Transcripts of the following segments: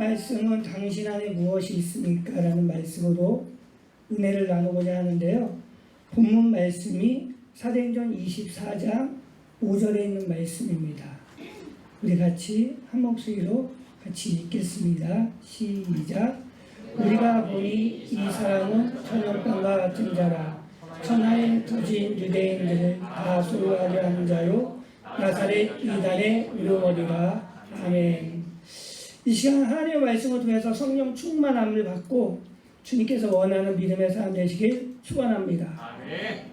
말씀은 당신 안에 무엇이 있습니까? 라는 말씀으로 은혜를 나누고자 하는데요. 본문 말씀이 사도행전 24장 5절에 있는 말씀입니다. 우리 같이 한 목소리로 같이 읽겠습니다. 시작. 우리가 보니 이 사람은 천연병과 같은 자라. 천하에 터진 유대인들을 다 소유하려 하는 자요 나사렛 이단의 의로머리라. 아멘. 이 시간 하나님의 말씀을 통해서 성령 충만함을 받고 주님께서 원하는 믿음의 삶 되시길 축원합니다. 아멘.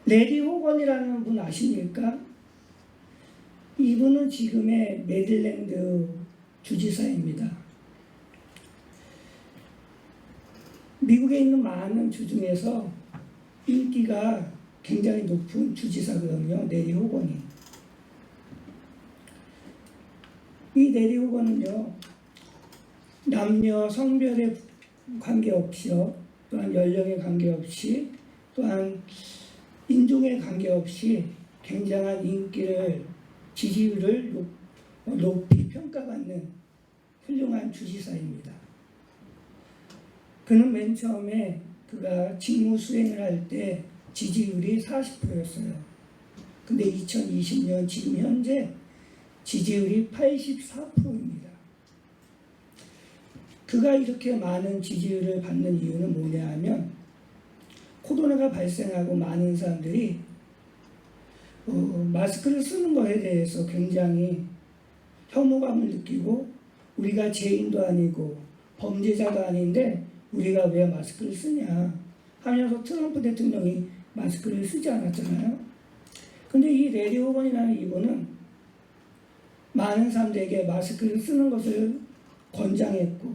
레디 호건이라는 분 아십니까? 이분은 지금의 메릴랜드 주지사입니다. 미국에 있는 많은 주 중에서 인기가 굉장히 높은 주지사거든요. 레디 호건이. 이 레디 호건은요, 남녀 성별에 관계없이요, 또한 연령에 관계없이, 또한 인종에 관계없이 굉장한 인기를, 지지율을 높이 평가받는 훌륭한 주지사입니다. 그는 맨 처음에 그가 직무 수행을 할 때 지지율이 40%였어요. 근데 2020년 지금 현재 지지율이 84%입니다. 그가 이렇게 많은 지지율을 받는 이유는 뭐냐 하면 코로나가 발생하고 많은 사람들이 마스크를 쓰는 것에 대해서 굉장히 혐오감을 느끼고 우리가 죄인도 아니고 범죄자도 아닌데 우리가 왜 마스크를 쓰냐 하면서 트럼프 대통령이 마스크를 쓰지 않았잖아요. 근데 이 레디 호건이라는 이분은 많은 사람들에게 마스크를 쓰는 것을 권장했고,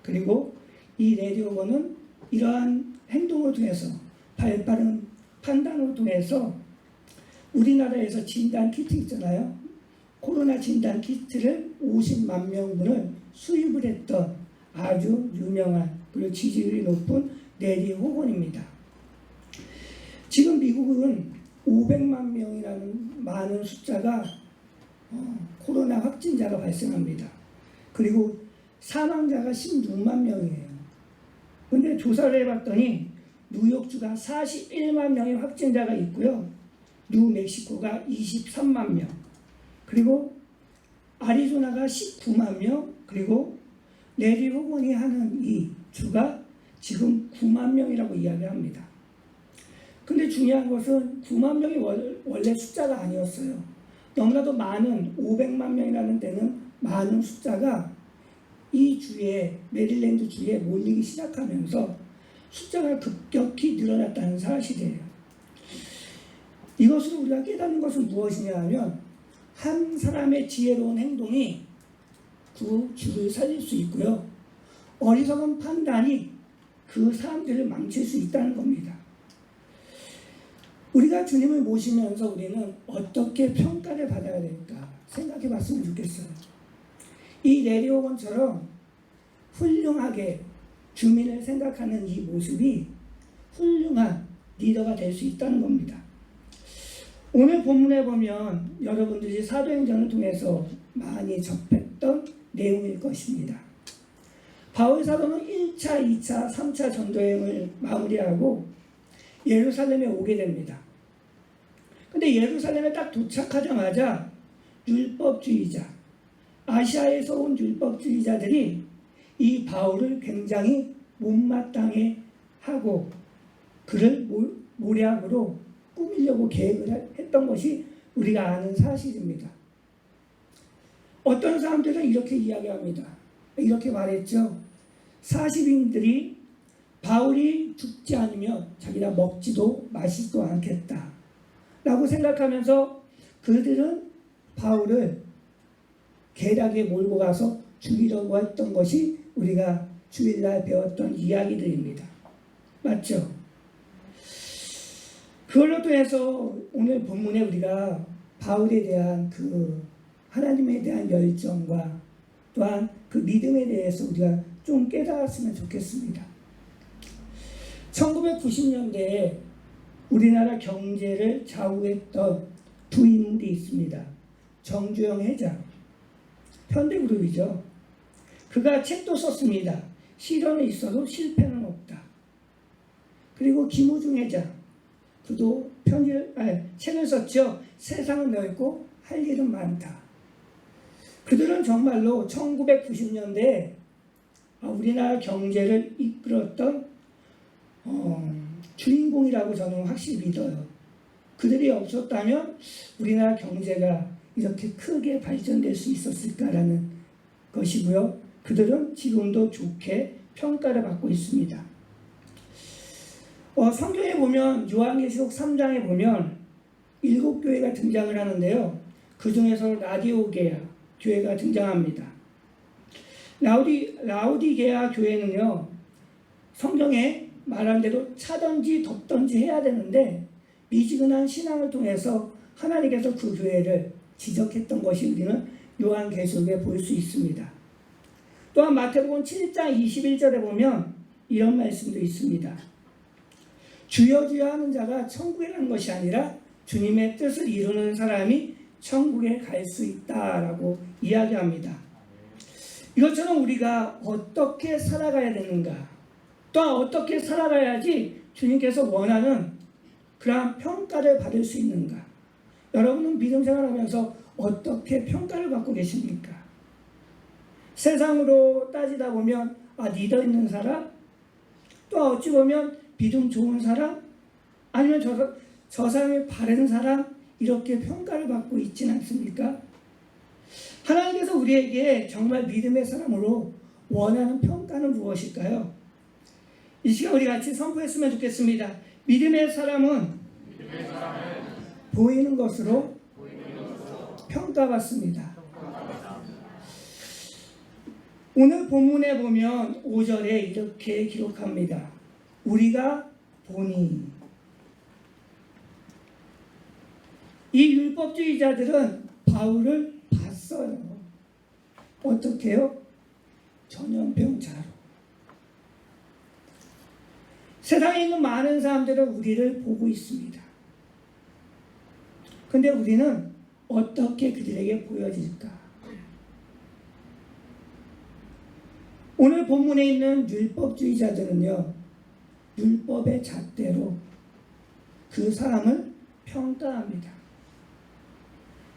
그리고 이 레디 호건은 이러한 행동을 통해서 발빠른 판단을 통해서 우리나라에서 진단 키트 있잖아요. 코로나 진단 키트를 50만 명분을 수입을 했던 아주 유명한 그리고 지지율이 높은 레디 호건입니다. 지금 미국은 500만 명이라는 많은 숫자가 코로나 확진자가 발생합니다. 그리고 사망자가 16만 명이에요. 근데 조사를 해봤더니 뉴욕주가 41만 명의 확진자가 있고요. 뉴멕시코가 23만 명, 그리고 아리조나가 19만 명, 그리고 레디 호건이 하는 이 주가 지금 9만 명이라고 이야기합니다. 근데 중요한 것은 9만 명이 원래 숫자가 아니었어요. 너무나도 많은 500만 명이라는 데는 많은 숫자가 이 주에 메릴랜드 주에 몰리기 시작하면서 숫자가 급격히 늘어났다는 사실이에요. 이것을 우리가 깨닫는 것은 무엇이냐 하면 한 사람의 지혜로운 행동이 그 주를 살릴 수 있고요. 어리석은 판단이 그 사람들을 망칠 수 있다는 겁니다. 우리가 주님을 모시면서 우리는 어떻게 평가를 받아야 될까 생각해 봤으면 좋겠어요. 이 레디 호건처럼 훌륭하게 주민을 생각하는 이 모습이 훌륭한 리더가 될 수 있다는 겁니다. 오늘 본문에 보면 여러분들이 사도행전을 통해서 많이 접했던 내용일 것입니다. 바울 사도는 1차, 2차, 3차 전도여행을 마무리하고 예루살렘에 오게 됩니다. 근데 예루살렘에 딱 도착하자마자 율법주의자, 아시아에서 온 율법주의자들이 이 바울을 굉장히 못마땅해 하고 그를 모략으로 꾸미려고 계획을 했던 것이 우리가 아는 사실입니다. 어떤 사람들은 이렇게 이야기합니다. 이렇게 말했죠. 사십인들이 바울이 죽지 않으면 자기가 먹지도 마시지도 않겠다 라고 생각하면서 그들은 바울을 계략에 몰고 가서 죽이려고 했던 것이 우리가 주일날 배웠던 이야기들입니다. 맞죠? 그걸로 또 해서 오늘 본문에 우리가 바울에 대한 그 하나님에 대한 열정과 또한 그 믿음에 대해서 우리가 좀 깨달았으면 좋겠습니다. 1990년대에 우리나라 경제를 좌우했던 두 인물이 있습니다. 정주영 회장, 현대그룹이죠. 그가 책도 썼습니다. 시련은 있어도 실패는 없다. 그리고 김우중 회장, 그도 책을 썼죠. 세상은 넓고 할 일은 많다. 그들은 정말로 1990년대에 우리나라 경제를 이끌었던 주인공이라고 저는 확실히 믿어요. 그들이 없었다면 우리나라 경제가 이렇게 크게 발전될 수 있었을까라는 것이고요. 그들은 지금도 좋게 평가를 받고 있습니다. 성경에 보면 요한계시록 3장에 보면 7교회가 등장을 하는데요. 그 중에서 라디오게아 교회가 등장합니다. 라우디게아 교회는요, 성경에 말한 대로 차든지 덥든지 해야 되는데 미지근한 신앙을 통해서 하나님께서 그 교회를 지적했던 것이 우리는 요한계시록에 볼 수 있습니다. 또한 마태복음 7장 21절에 보면 이런 말씀도 있습니다. 주여 주여 하는 자가 천국에 가는 것이 아니라 주님의 뜻을 이루는 사람이 천국에 갈 수 있다라고 이야기합니다. 이것처럼 우리가 어떻게 살아가야 되는가, 또한 어떻게 살아가야지 주님께서 원하는 그러한 평가를 받을 수 있는가. 여러분은 믿음 생활하면서 어떻게 평가를 받고 계십니까? 세상으로 따지다 보면 리더 있는 사람, 또 어찌 보면 믿음 좋은 사람, 아니면 저 사람이 바른 사람, 이렇게 평가를 받고 있지는 않습니까? 하나님께서 우리에게 정말 믿음의 사람으로 원하는 평가는 무엇일까요? 이 시간 우리 같이 선포했으면 좋겠습니다. 믿음의 사람은 보이는 것으로 평가받습니다. 오늘 본문에 보면 5절에 이렇게 기록합니다. 우리가 보니. 이 율법주의자들은 바울을 봤어요. 어떻게요? 전염병자로. 세상에 있는 많은 사람들은 우리를 보고 있습니다. 근데 우리는 어떻게 그들에게 보여질까? 오늘 본문에 있는 율법주의자들은요, 율법의 잣대로 그 사람을 평가합니다.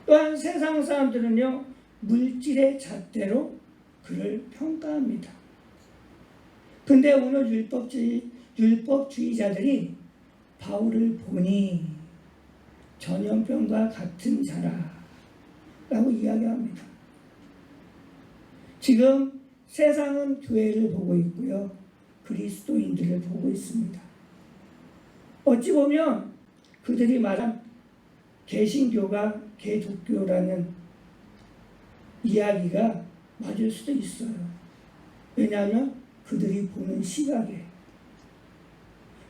또한 세상 사람들은요, 물질의 잣대로 그를 평가합니다. 근데 오늘 율법주의자들이 바울을 보니 전염병과 같은 자라 라고 이야기합니다. 지금 세상은 교회를 보고 있고요, 그리스도인들을 보고 있습니다. 어찌 보면 그들이 말한 개신교가 개독교라는 이야기가 맞을 수도 있어요. 왜냐하면 그들이 보는 시각에.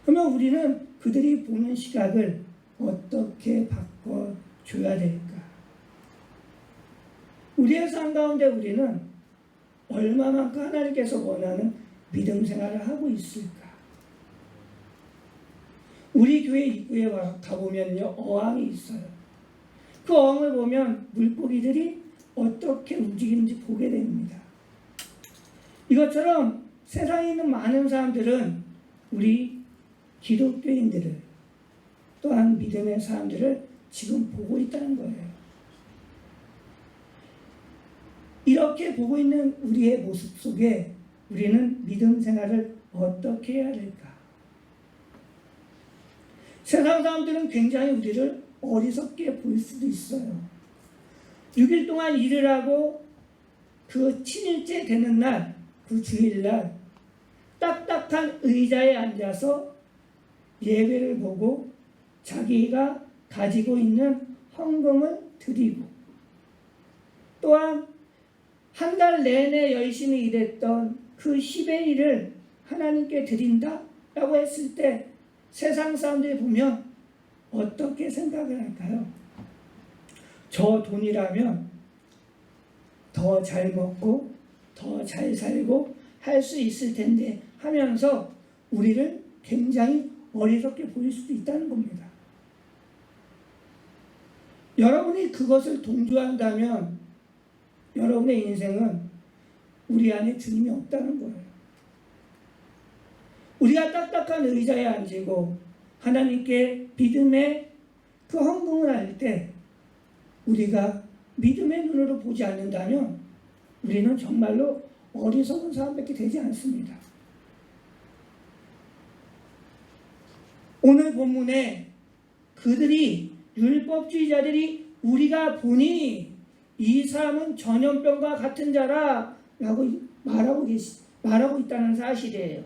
그러면 우리는 그들이 보는 시각을 어떻게 바꿔줘야 될까? 우리의 삶 가운데 우리는 얼마만큼 하나님께서 원하는 믿음 생활을 하고 있을까? 우리 교회 입구에 가보면요, 어항이 있어요. 그 어항을 보면 물고기들이 어떻게 움직이는지 보게 됩니다. 이것처럼 세상에 있는 많은 사람들은 우리 기독교인들을, 또한 믿음의 사람들을 지금 보고 있다는 거예요. 이렇게 보고 있는 우리의 모습 속에 우리는 믿음 생활을 어떻게 해야 될까? 세상 사람들은 굉장히 우리를 어리석게 볼 수도 있어요. 6일 동안 일을 하고 그 7일째 되는 날, 그 주일날 딱딱한 의자에 앉아서 예배를 보고 자기가 가지고 있는 헌금을 드리고, 또한 한 달 내내 열심히 일했던 그 10의 1을 하나님께 드린다 라고 했을 때 세상 사람들이 보면 어떻게 생각을 할까요? 저 돈이라면 더 잘 먹고 더 잘 살고 할 수 있을 텐데 하면서 우리를 굉장히 어리석게 보일 수도 있다는 겁니다. 여러분이 그것을 동조한다면 여러분의 인생은 우리 안에 주님이 없다는 거예요. 우리가 딱딱한 의자에 앉고 하나님께 믿음의 그 헌금을 할 때 우리가 믿음의 눈으로 보지 않는다면 우리는 정말로 어리석은 사람밖에 되지 않습니다. 오늘 본문에 그들이 율법주의자들이 우리가 보니 이 사람은 전염병과 같은 자라라고 말하고 있다는 사실이에요.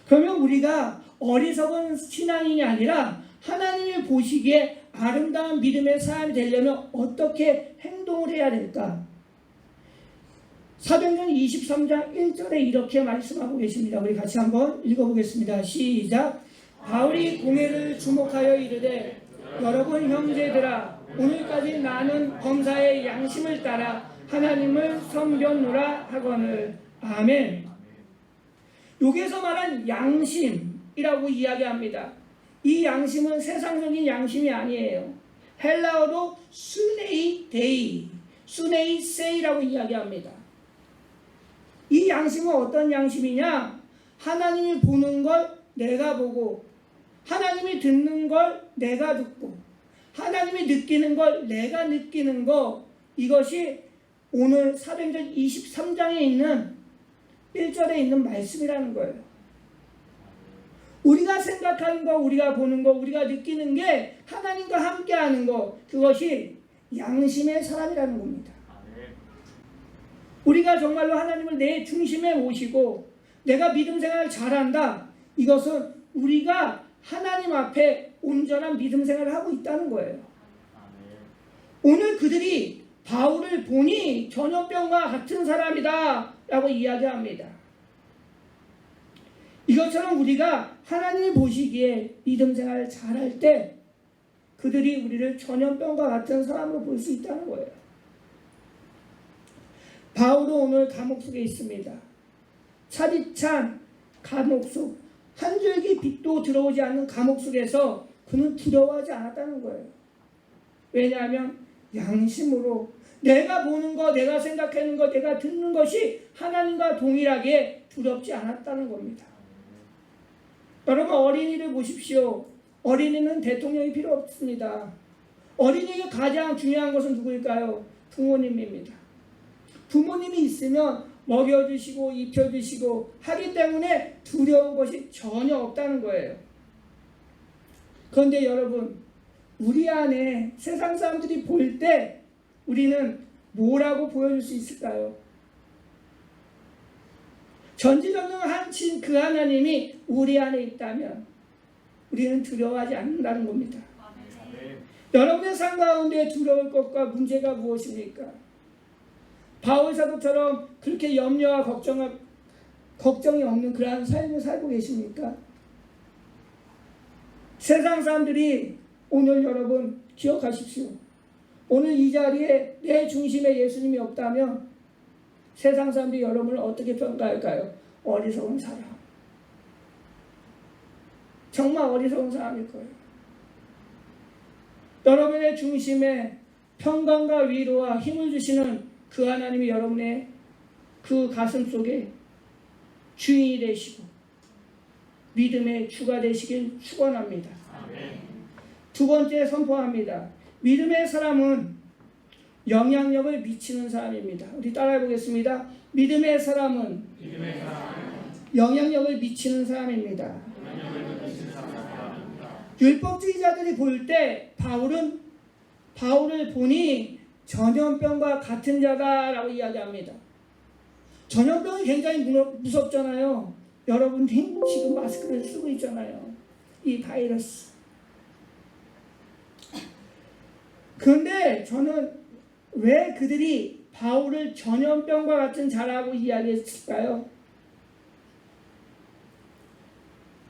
그러면 우리가 어리석은 신앙인이 아니라 하나님이 보시기에 아름다운 믿음의 사람이 되려면 어떻게 행동을 해야 될까? 사도행전 23장 1절에 이렇게 말씀하고 계십니다. 우리 같이 한번 읽어보겠습니다. 시작. 바울이 공회를 주목하여 이르되 여러분 형제들아 오늘까지 나는 범사의 양심을 따라 하나님을 섬겼노라 하거늘. 아멘. 여기에서 말한 양심이라고 이야기합니다. 이 양심은 세상적인 양심이 아니에요. 헬라어로 수네이 세이라고 이야기합니다. 이 양심은 어떤 양심이냐? 하나님이 보는 걸 내가 보고 하나님이 듣는 걸 내가 듣고 하나님이 느끼는 걸 내가 느끼는 거, 이것이 오늘 사도행전 23장에 있는 1절에 있는 말씀이라는 거예요. 우리가 생각하는 거, 우리가 보는 거, 우리가 느끼는 게 하나님과 함께하는 거, 그것이 양심의 사람이라는 겁니다. 우리가 정말로 하나님을 내 중심에 모시고 내가 믿음 생활을 잘한다, 이것은 우리가 하나님 앞에 온전한 믿음 생활을 하고 있다는 거예요. 오늘 그들이 바울을 보니 전염병과 같은 사람이다 라고 이야기합니다. 이것처럼 우리가 하나님이 보시기에 믿음 생활을 잘할 때 그들이 우리를 전염병과 같은 사람으로 볼 수 있다는 거예요. 바울은 오늘 감옥 속에 있습니다. 차디찬 감옥 속, 한 줄기 빛도 들어오지 않는 감옥 속에서 그는 두려워하지 않았다는 거예요. 왜냐하면 양심으로 내가 보는 거, 내가 생각하는 거, 내가 듣는 것이 하나님과 동일하게 두렵지 않았다는 겁니다. 여러분, 어린이를 보십시오. 어린이는 대통령이 필요 없습니다. 어린이에게 가장 중요한 것은 누구일까요? 부모님입니다. 부모님이 있으면 먹여주시고 입혀주시고 하기 때문에 두려운 것이 전혀 없다는 거예요. 그런데 여러분, 우리 안에 세상 사람들이 볼 때 우리는 뭐라고 보여줄 수 있을까요? 전지전능하신 그 하나님이 우리 안에 있다면 우리는 두려워하지 않는다는 겁니다. 여러분의 삶 가운데 두려울 것과 문제가 무엇입니까? 바울 사도처럼 그렇게 염려와 걱정이 없는 그러한 삶을 살고 계십니까? 세상 사람들이 오늘 여러분 기억하십시오. 오늘 이 자리에 내 중심에 예수님이 없다면 세상 사람들이 여러분을 어떻게 평가할까요? 어리석은 사람. 정말 어리석은 사람일 거예요. 여러분의 중심에 평강과 위로와 힘을 주시는 그 하나님이 여러분의 그 가슴 속에 주인이 되시고 믿음의 주가 되시길 축원합니다. 두 번째 선포합니다. 믿음의 사람은 영향력을 미치는 사람입니다. 우리 따라해 보겠습니다. 믿음의 사람은 영향력을 미치는 사람입니다. 율법주의자들이 볼 때 바울을 보니 전염병과 같은 자다라고 이야기합니다. 전염병이 굉장히 무섭잖아요. 여러분 지금 마스크를 쓰고 있잖아요. 이 바이러스. 그런데 저는 왜 그들이 바울을 전염병과 같은 자라고 이야기했을까요?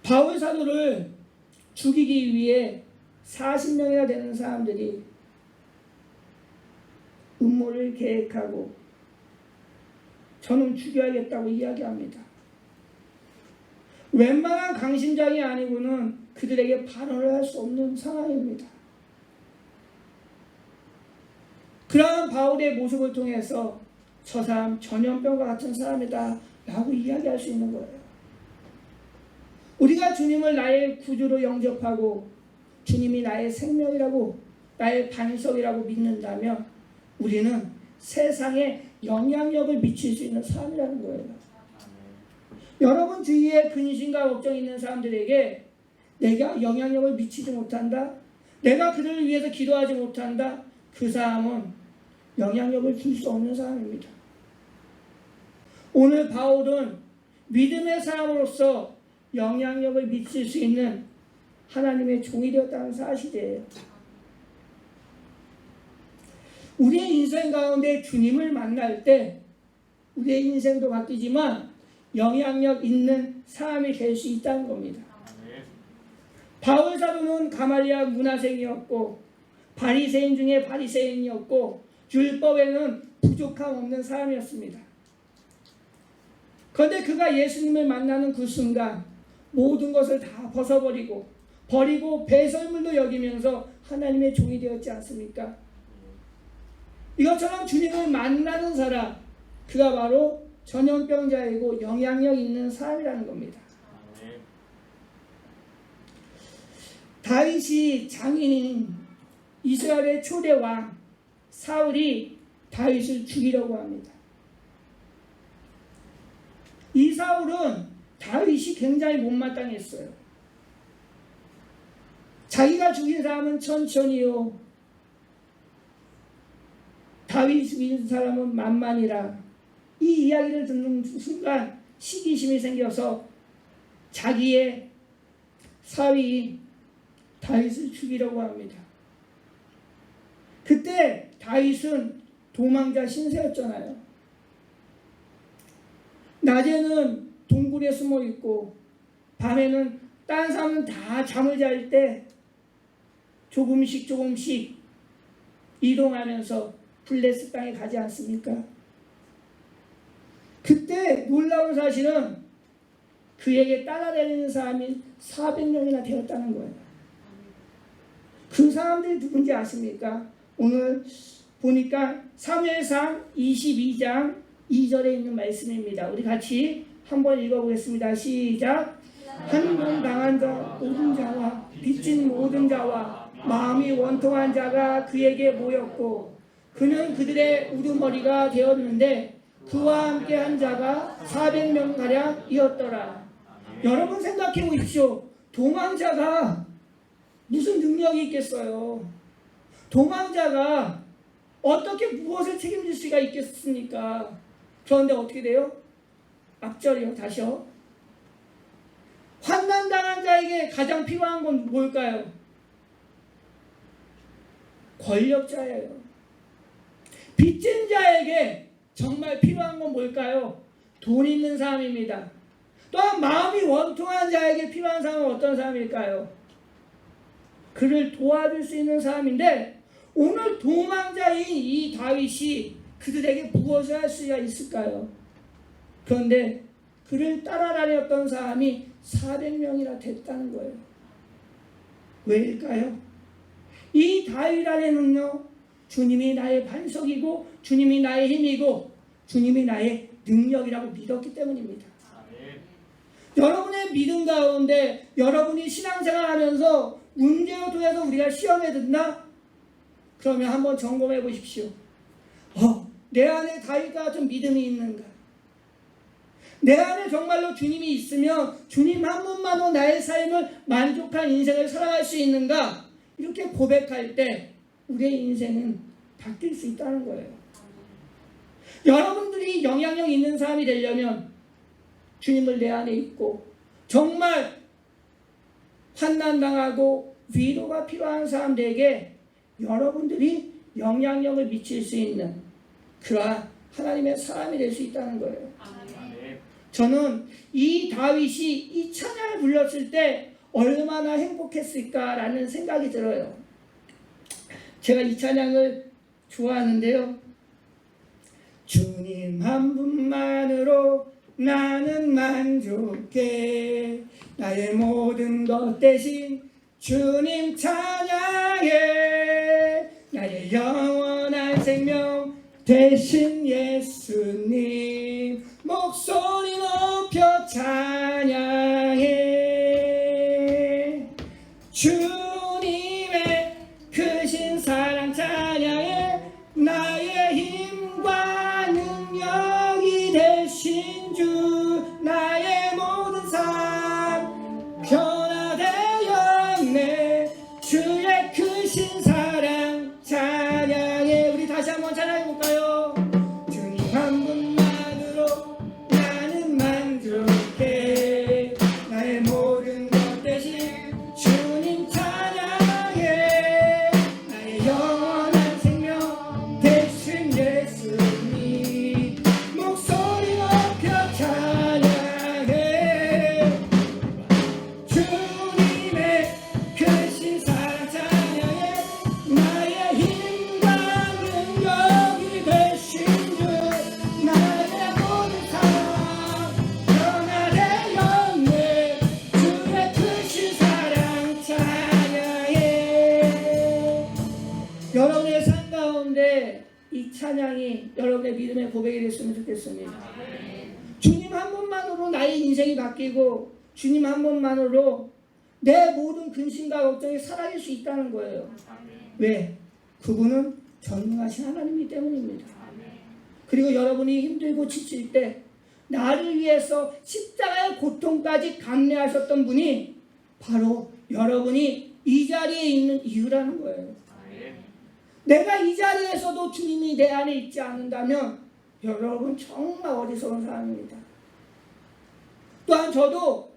바울 사도를 죽이기 위해 40명이나 되는 사람들이 음모를 계획하고 저는 죽여야겠다고 이야기합니다. 웬만한 강심장이 아니고는 그들에게 발언을 할 수 없는 상황입니다. 그러한 바울의 모습을 통해서 저 사람 전염병과 같은 사람이다 라고 이야기할 수 있는 거예요. 우리가 주님을 나의 구주로 영접하고 주님이 나의 생명이라고 나의 반석이라고 믿는다면 우리는 세상에 영향력을 미칠 수 있는 사람이라는 거예요. 여러분 주위에 근심과 걱정이 있는 사람들에게 내가 영향력을 미치지 못한다, 내가 그들을 위해서 기도하지 못한다, 그 사람은 영향력을 줄 수 없는 사람입니다. 오늘 바울은 믿음의 사람으로서 영향력을 미칠 수 있는 하나님의 종이 되었다는 사실이에요. 우리의 인생 가운데 주님을 만날 때 우리의 인생도 바뀌지만 영향력 있는 사람이 될 수 있다는 겁니다. 바울 사도는 가말리아 문화생이었고 바리새인 중에 바리새인이었고 율법에는 부족함 없는 사람이었습니다. 그런데 그가 예수님을 만나는 그 순간 모든 것을 다 버리고 배설물로 여기면서 하나님의 종이 되었지 않습니까? 이것처럼 주님을 만나는 사람, 그가 바로 전염병자이고 영향력 있는 사람이라는 겁니다. 다윗이 장인인 이스라엘의 초대 왕 사울이 다윗을 죽이려고 합니다. 이 사울은 다윗이 굉장히 못마땅했어요. 자기가 죽인 사람은 천천히요, 다윗이 죽인 사람은 만만이라. 이 이야기를 듣는 순간 시기심이 생겨서 자기의 사위 다윗을 죽이려고 합니다. 그때 다윗은 도망자 신세였잖아요. 낮에는 동굴에 숨어 있고 밤에는 다른 사람은 다 잠을 잘 때 조금씩 이동하면서 블레셋 땅에 가지 않습니까? 그때 놀라운 사실은 그에게 따라다니는 사람이 400명이나 되었다는 거예요. 그 사람들이 누군지 아십니까? 오늘 보니까 사무엘상 22장 2절에 있는 말씀입니다. 우리 같이 한번 읽어보겠습니다. 시작. 한몸 당한 자 모든 자와 빚진 모든 자와 마음이 원통한 자가 그에게 모였고 그는 그들의 우두머리가 되었는데 그와 함께 한 자가 400명가량이었더라. 여러분 생각해 보십시오. 도망자가 무슨 능력이 있겠어요? 도망자가 어떻게 무엇을 책임질 수가 있겠습니까? 그런데 어떻게 돼요? 앞절이요. 다시요. 환난당한 자에게 가장 필요한 건 뭘까요? 권력자예요. 빚진 자에게 정말 필요한 건 뭘까요? 돈 있는 사람입니다. 또한 마음이 원통한 자에게 필요한 사람은 어떤 사람일까요? 그를 도와줄 수 있는 사람인데 오늘 도망자인 이 다윗이 그들에게 무엇을 할 수가 있을까요? 그런데 그를 따라다녔던 사람이 400명이나 됐다는 거예요. 왜일까요? 이 다윗 안에는요, 주님이 나의 반석이고 주님이 나의 힘이고 주님이 나의 능력이라고 믿었기 때문입니다. 여러분의 믿음 가운데 여러분이 신앙생활하면서 문제로 통해서 우리가 시험에 든다? 그러면 한번 점검해 보십시오. 내 안에 다윗과 같은 믿음이 있는가? 내 안에 정말로 주님이 있으면 주님 한 분만으로 나의 삶을 만족한 인생을 살아갈 수 있는가? 이렇게 고백할 때 우리의 인생은 바뀔 수 있다는 거예요. 여러분들이 영향력 있는 사람이 되려면 주님을 내 안에 있고 정말 환난당하고 위로가 필요한 사람들에게 여러분들이 영향력을 미칠 수 있는 그러한 하나님의 사람이 될 수 있다는 거예요. 저는 이 다윗이 이 찬양을 불렀을 때 얼마나 행복했을까라는 생각이 들어요. 제가 이 찬양을 좋아하는데요. 주님 한 분만으로 나는 만족해 나의 모든 것 대신 주님 찬양해 나의 영원한 생명 대신 예수님 목소리 높여 찬양해. 주님의 크신 사랑 찬양해. 나의 힘과 능력이 되신 주 나의 모든 삶 변화되었네. 주의 크신 사랑 찬양해. 우리 다시 한번 찬양해볼까요? 주님 한 분만으로 나는 만족해. 나의 모든 것 대신 주님 찬양해. 나의 영원한 생명 대신 예수님 목소리 높여 찬양해. 주님의 크신 사랑 찬양해. 나의 힘과 능력이 되신 주 나의 모든 삶 변화되었네. 주의 크신 사랑 찬양해. 여러분의 삶 가운데 이 찬양이 여러분의 믿음의 고백이 됐으면 좋겠습니다. 주님 한 분만으로 나의 인생이 바뀌고 주님 한 분만으로 내 모든 근심과 걱정이 사라질 수 있다는 거예요. 왜? 그분은 전능하신 하나님이기 때문입니다. 그리고 여러분이 힘들고 지칠 때 나를 위해서 십자가의 고통까지 감내하셨던 분이 바로 여러분이 이 자리에 있는 이유라는 거예요. 내가 이 자리에서도 주님이 내 안에 있지 않는다면 여러분 정말 어리석은 사람입니다. 또한 저도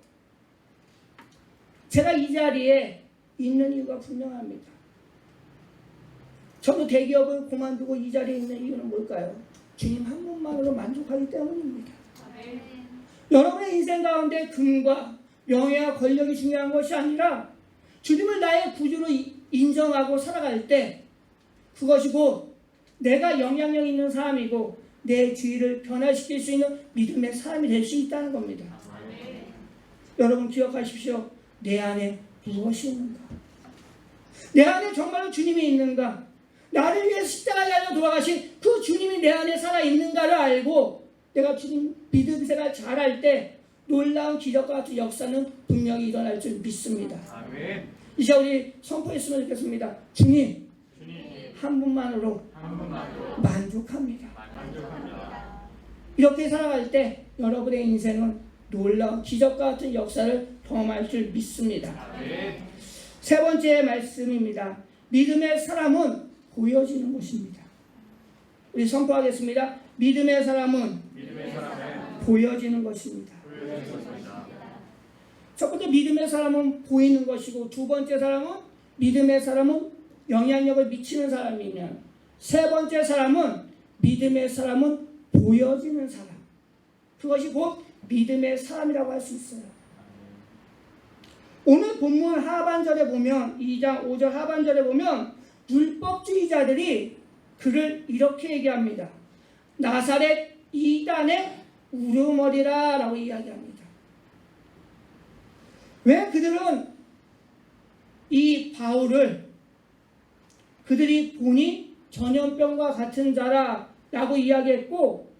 제가 이 자리에 있는 이유가 분명합니다. 저도 대기업을 그만두고 이 자리에 있는 이유는 뭘까요? 주님 한 분만으로 만족하기 때문입니다. 여러분의 인생 가운데 금과 명예와 권력이 중요한 것이 아니라 주님을 나의 구주로 인정하고 살아갈 때 그것이 곧 내가 영향력 있는 사람이고 내 주위를 변화시킬 수 있는 믿음의 사람이 될 수 있다는 겁니다. 여러분 기억하십시오. 내 안에 무엇이 있는가? 내 안에 정말로 주님이 있는가? 나를 위해 십자가에 달려 돌아가신 그 주님이 내 안에 살아있는가를 알고 내가 주님 믿음 생활 잘할 때 놀라운 기적과 같은 역사는 분명히 일어날 줄 믿습니다. 아멘. 이제 우리 선포했으면 좋겠습니다. 주님 한 분만으로 만족합니다. 이렇게 살아갈 때 여러분의 인생은 놀라운 기적과 같은 역사를 경험할 줄 믿습니다. 세 번째 말씀입니다. 믿음의 사람은 보여지는 것입니다. 우리 선포하겠습니다. 믿음의 사람은 보여지는 것입니다. 첫 번째 믿음의 사람은 보이는 것이고 두 번째 사람은 믿음의 사람은 영향력을 미치는 사람이면 세 번째 사람은 믿음의 사람은 보여지는 사람. 그것이 곧 믿음의 사람이라고 할 수 있어요. 오늘 본문 하반절에 보면 2장 5절 하반절에 보면 율법주의자들이 그를 이렇게 얘기합니다. 나사렛 이단의 우르머리라 라고 이야기합니다. 왜 그들은 이 바울을 그들이 보니 전염병과 같은 자라라고 이야기했고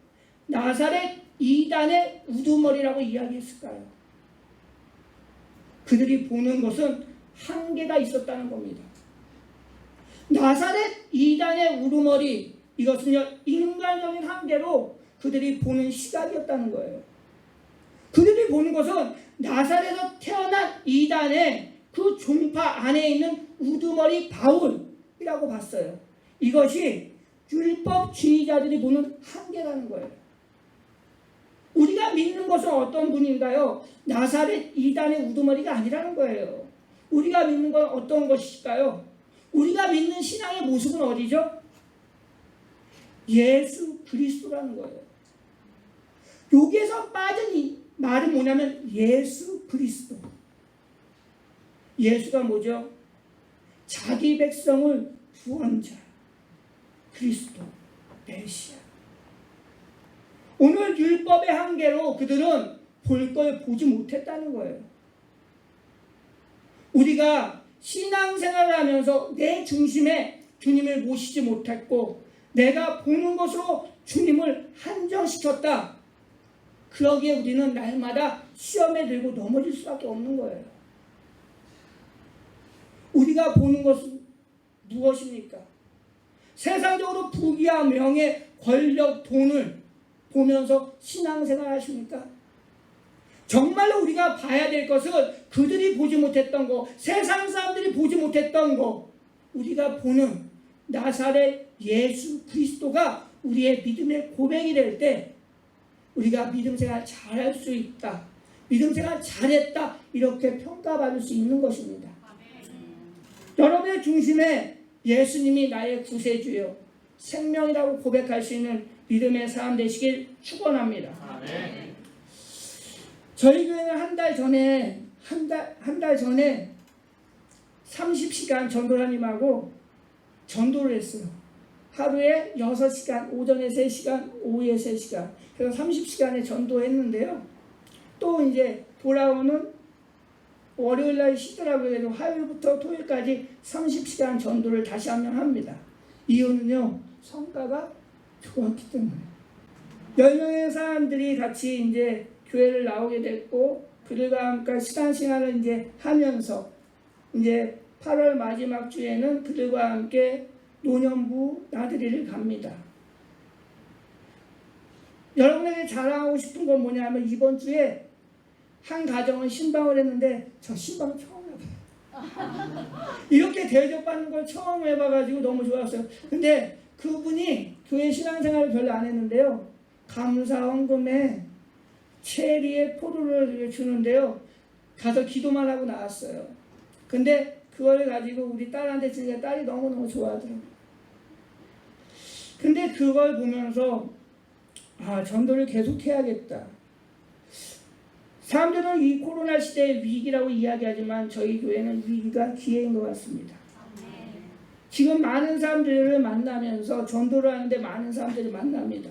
나사렛 이단의 우두머리라고 이야기했을까요? 그들이 보는 것은 한계가 있었다는 겁니다. 나사렛 이단의 우두머리 이것은요 인간적인 한계로 그들이 보는 시각이었다는 거예요. 그들이 보는 것은 나사렛에서 태어난 이단의 그 종파 안에 있는 우두머리 바울이라고 봤어요. 이것이 율법주의자들이 보는 한계라는 거예요. 우리가 믿는 것은 어떤 분인가요? 나사렛 이단의 우두머리가 아니라는 거예요. 우리가 믿는 건 어떤 것일까요? 우리가 믿는 신앙의 모습은 어디죠? 예수 그리스도라는 거예요. 여기에서 빠진 이 말은 뭐냐면 예수 그리스도. 예수가 뭐죠? 자기 백성을 구원자, 그리스도, 메시아. 오늘 율법의 한계로 그들은 볼 걸 보지 못했다는 거예요. 우리가 신앙생활을 하면서 내 중심에 주님을 모시지 못했고 내가 보는 것으로 주님을 한정시켰다. 그러기에 우리는 날마다 시험에 들고 넘어질 수밖에 없는 거예요. 우리가 보는 것은 무엇입니까? 세상적으로 부귀와 명예, 권력, 돈을 보면서 신앙생활 하십니까? 정말로 우리가 봐야 될 것은 그들이 보지 못했던 거, 세상 사람들이 보지 못했던 거, 우리가 보는 나사렛 예수 그리스도가 우리의 믿음의 고백이 될 때 우리가 믿음생활 잘할 수 있다, 믿음생활 잘했다, 이렇게 평가받을 수 있는 것입니다. 여러분의 중심에 예수님이 나의 구세주요 생명이라고 고백할 수 있는 믿음의 사람 되시길 축원합니다. 저희 교회는 한 달 전에 30시간 전도사님하고 전도를 했어요. 하루에 6시간, 오전에 3시간, 오후에 3시간. 그래서 30시간에 전도했는데요. 또 이제 돌아오는 월요일날 쉬더라고요. 그래서 화요일부터 토요일까지 30시간 전도를 다시 한번 합니다. 이유는요, 성과가 좋았기 때문에. 10명의 사람들이 같이 이제 교회를 나오게 됐고, 그들과 함께 시간을 이제 하면서, 이제 8월 마지막 주에는 그들과 함께 노년부 나들이를 갑니다. 여러분에게 자랑하고 싶은 건 뭐냐면, 이번 주에 한 가정은 신방을 했는데 저 신방 처음 해봐요. 이렇게 대접받는 걸 처음 해봐가지고 너무 좋았어요. 근데 그분이 교회 신앙생활을 별로 안 했는데요, 감사 헌금에 체리에 포도를 주는데요, 가서 기도만 하고 나왔어요. 근데 그걸 가지고 우리 딸한테 주니까 딸이 너무너무 좋아하더라고요. 근데 그걸 보면서 전도를 계속 해야겠다. 사람들은 이 코로나 시대의 위기라고 이야기하지만 저희 교회는 위기가 기회인 것 같습니다. 지금 많은 사람들을 만나면서 전도를 하는데 많은 사람들이 만납니다.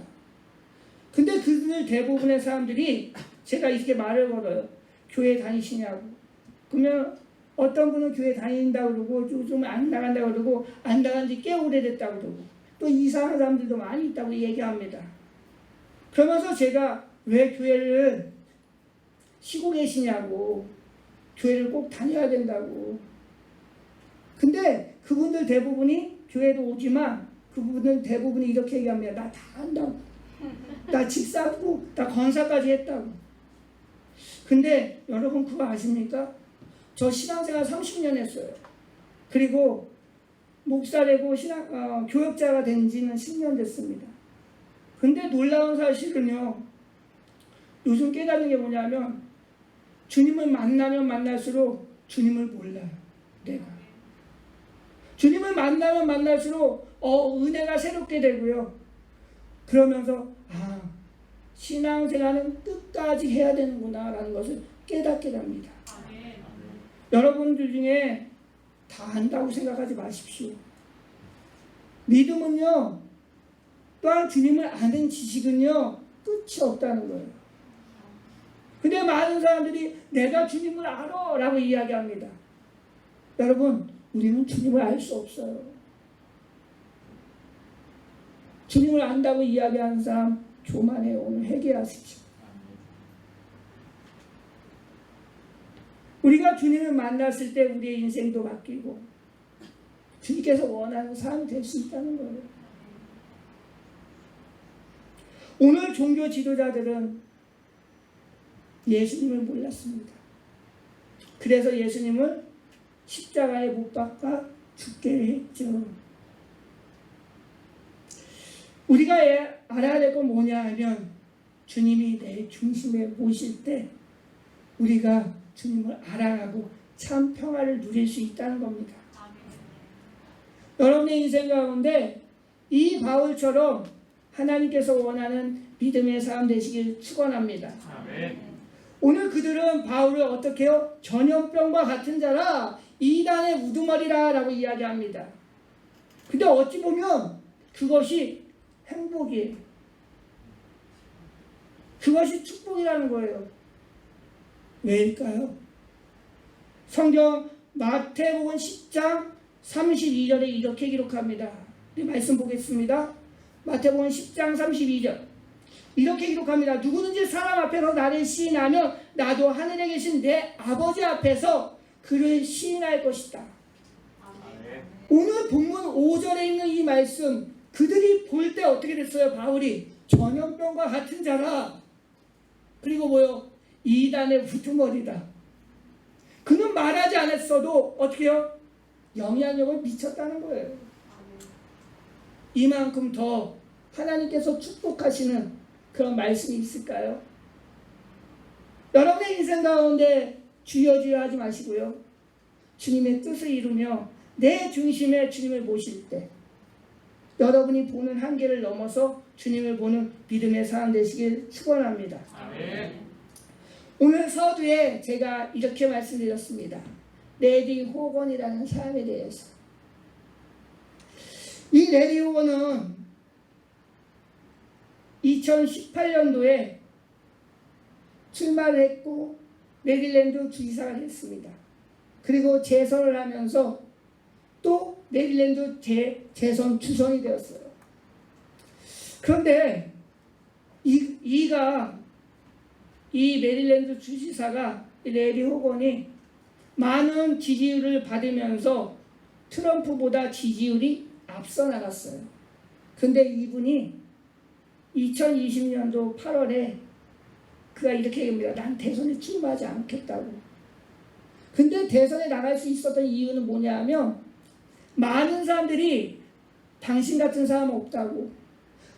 근데 그들 대부분의 사람들이 제가 이렇게 말을 걸어요. 교회 다니시냐고. 그러면 어떤 분은 교회 다닌다고 그러고 요즘 안 나간다고 그러고 안 나간 지 꽤 오래됐다고 그러고 또 이상한 사람들도 많이 있다고 얘기합니다. 그러면서 제가 왜 교회를 쉬고 계시냐고, 교회를 꼭 다녀야 된다고. 근데 그분들 대부분이 교회도 오지만 그분들 대부분이 이렇게 얘기합니다. 나 다 한다고. 나 집 사고 나 건사까지 했다고. 근데 여러분 그거 아십니까? 저 신앙생활 30년 했어요. 그리고 목사 되고 교역자가 된 지는 10년 됐습니다. 근데 놀라운 사실은요, 요즘 깨닫는 게 뭐냐면 주님을 만나면 만날수록 주님을 몰라요. 내가 주님을 만나면 만날수록 은혜가 새롭게 되고요. 그러면서 신앙생활은 끝까지 해야 되는구나 라는 것을 깨닫게 됩니다. 여러분들 중에 다 안다고 생각하지 마십시오. 믿음은요, 또한 주님을 아는 지식은요, 끝이 없다는 거예요. 근데 많은 사람들이 내가 주님을 알아 라고 이야기합니다. 여러분, 우리는 주님을 알 수 없어요. 주님을 안다고 이야기하는 사람 교만해요. 오늘 회개하십시오. 우리가 주님을 만났을 때 우리의 인생도 바뀌고 주님께서 원하는 사람이 될 수 있다는 거예요. 오늘 종교 지도자들은 예수님을 몰랐습니다. 그래서 예수님을 십자가에 못 박아 죽게 했죠. 우리가 알아야 될 건 뭐냐 하면 주님이 내 중심에 모실 때 우리가 주님을 알아가고 참 평화를 누릴 수 있다는 겁니다. 여러분의 인생 가운데 이 바울처럼 하나님께서 원하는 믿음의 사람 되시길 축원합니다. 오늘 그들은 바울을 어떻게 해요? 전염병과 같은 자라, 이단의 우두머리라 라고 이야기합니다. 근데 어찌 보면 그것이 행복이에요. 그것이 축복이라는 거예요. 왜일까요? 성경 마태복음 10장 32절에 이렇게 기록합니다. 우리 말씀 보겠습니다. 마태복음 10장 32절 이렇게 기록합니다. 누구든지 사람 앞에서 나를 시인하면 나도 하늘에 계신 내 아버지 앞에서 그를 시인할 것이다. 오늘 본문 5절에 있는 이 말씀, 그들이 볼 때 어떻게 됐어요? 바울이 전염병과 같은 자라. 그리고 뭐요? 이단의 우두머리다. 그는 말하지 않았어도 어떻게 해요? 영향력을 미쳤다는 거예요. 이만큼 더 하나님께서 축복하시는 그런 말씀이 있을까요? 여러분의 인생 가운데 주여 주여 하지 마시고요. 주님의 뜻을 이루며 내 중심에 주님을 모실 때 여러분이 보는 한계를 넘어서 주님을 보는 믿음의 사람 되시길 축원합니다. 아멘. 오늘 서두에 제가 이렇게 말씀드렸습니다. 레디 호건이라는 사람에 대해서. 이 레디 호건은 2018년도에 출마를 했고 메릴랜드 주지사가 됐습니다. 그리고 재선을 하면서 또 메릴랜드 재선 주선이 되었어요. 그런데 이 메릴랜드 주지사가 레디 호건이 많은 지지율을 받으면서 트럼프보다 지지율이 앞서 나갔어요. 근데 이분이 2020년도 8월에 그가 이렇게 얘기합니다. 난 대선에 출마하지 않겠다고. 근데 대선에 나갈 수 있었던 이유는 뭐냐면 많은 사람들이 당신 같은 사람 없다고,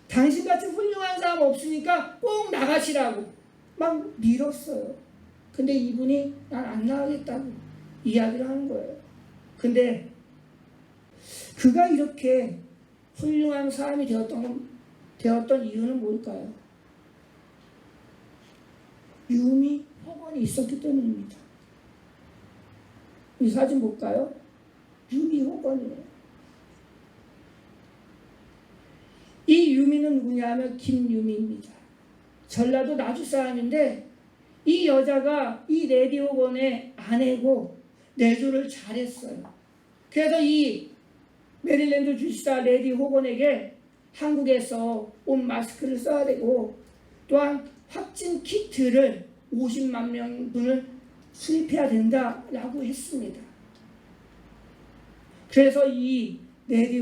당신 같은 훌륭한 사람 없으니까 꼭 나가시라고 막 밀었어요. 근데 이분이 난 안 나가겠다고 이야기를 하는 거예요. 근데 그가 이렇게 훌륭한 사람이 되었던 이유는 뭘까요? 유미 호건이 있었기 때문입니다. 이 사진 볼까요? 유미 호건이에요. 이 유미는 누구냐 하면 김유미입니다. 전라도 나주 사람인데 이 여자가 이 레디 호건의 아내고 내조를 잘했어요. 그래서 이 메릴랜드 주지사 레디 호건에게 한국에서 온 마스크를 써야 되고 또한 확진 키트를 50만 명분을 수입해야 된다라고 했습니다. 그래서 이 레디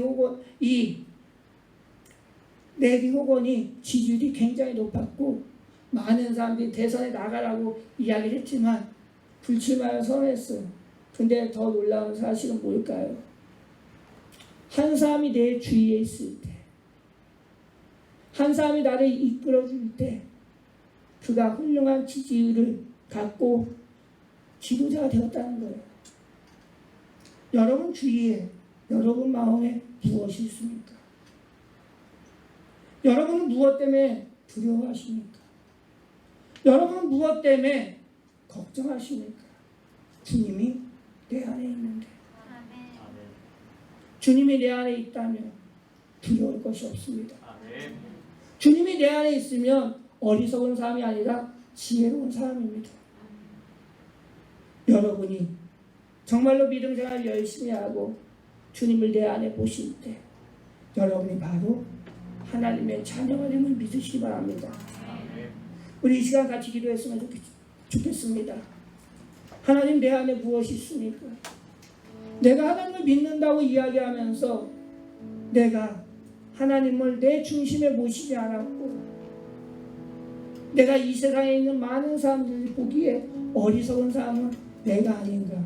호건이 지지율이 굉장히 높았고 많은 사람들이 대선에 나가라고 이야기를 했지만 불출마를 선언했어요. 근데 더 놀라운 사실은 뭘까요? 한 사람이 내 주위에 있을 때, 한 사람이 나를 이끌어줄 때 그가 훌륭한 지지율을 갖고 지도자가 되었다는 거예요. 여러분 주위에, 여러분 마음에 무엇이 있습니까? 여러분은 무엇 때문에 두려워하십니까? 여러분은 무엇 때문에 걱정하십니까? 주님이 내 안에 있는데, 주님이 내 안에 있다면 두려울 것이 없습니다. 주님이 내 안에 있으면 어리석은 사람이 아니라 지혜로운 사람입니다. 여러분이 정말로 믿음 생활 열심히 하고 주님을 내 안에 보실 때 여러분이 바로 하나님의 자녀가 됨을 믿으시기 바랍니다. 우리 이 시간 같이 기도했으면 좋겠습니다. 하나님, 내 안에 무엇이 있습니까? 내가 하나님을 믿는다고 이야기하면서 내가 하나님을 내 중심에 모시지 않았고 내가 이 세상에 있는 많은 사람들이 보기에 어리석은 사람은 내가 아닌가.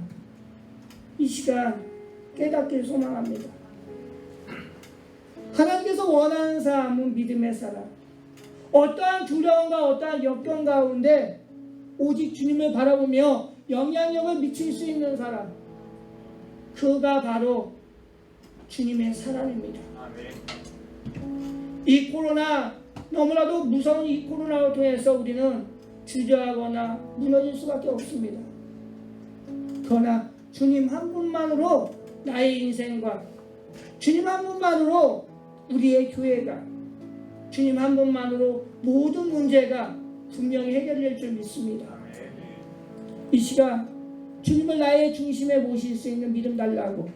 이 시간 깨닫기를 소망합니다. 하나님께서 원하는 사람은 믿음의 사람, 어떠한 두려움과 어떠한 역경 가운데 오직 주님을 바라보며 영향력을 미칠 수 있는 사람, 그가 바로 주님의 사람입니다. 이 코로나, 너무나도 무서운 이 코로나로 통해서 우리는 주저하거나 무너질 수밖에 없습니다. 그러나 주님 한 분만으로 나의 인생과 주님 한 분만으로 우리의 교회가, 주님 한 분만으로 모든 문제가 분명히 해결될 줄 믿습니다. 이 시간 주님을 나의 중심에 모실 수 있는 믿음 달라고,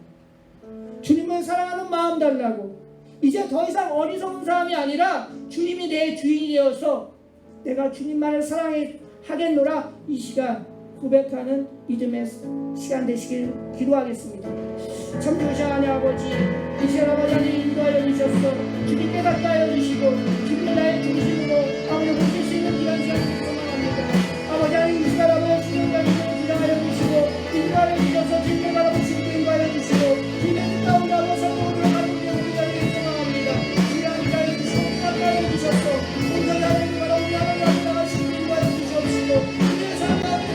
주님을 사랑하는 마음 달라고, 이제 더 이상 어리석은 사람이 아니라 주님이 내 주인이 되어서 내가 주님만을 사랑하겠노라. 이 시간 고백하는 믿음의 시간 되시길 기도하겠습니다. 참 좋으신 하나님 아버지, 이 시간 아버지 하나님 인도하여 주셔서 주님 깨닫게 하여 주시고 주님을 나의 중심으로 아버지 모실 수 있는 귀한 시간 소망합니다. 아버지 하나님 이 시간 아버지 주님을 인도하여 주시고 인도하여 주셔서 주님을 바라보시고 인도하여 주시고 주님의 가운데 아버지 성도로 가는 게 우리 자리에 소망합니다. 주님을 인도하여 주시고 인도하여 주셔서 온전히 하나님 바라보니 하나님 나가시고 인도하여 주시옵시고 주님의 삶 가운데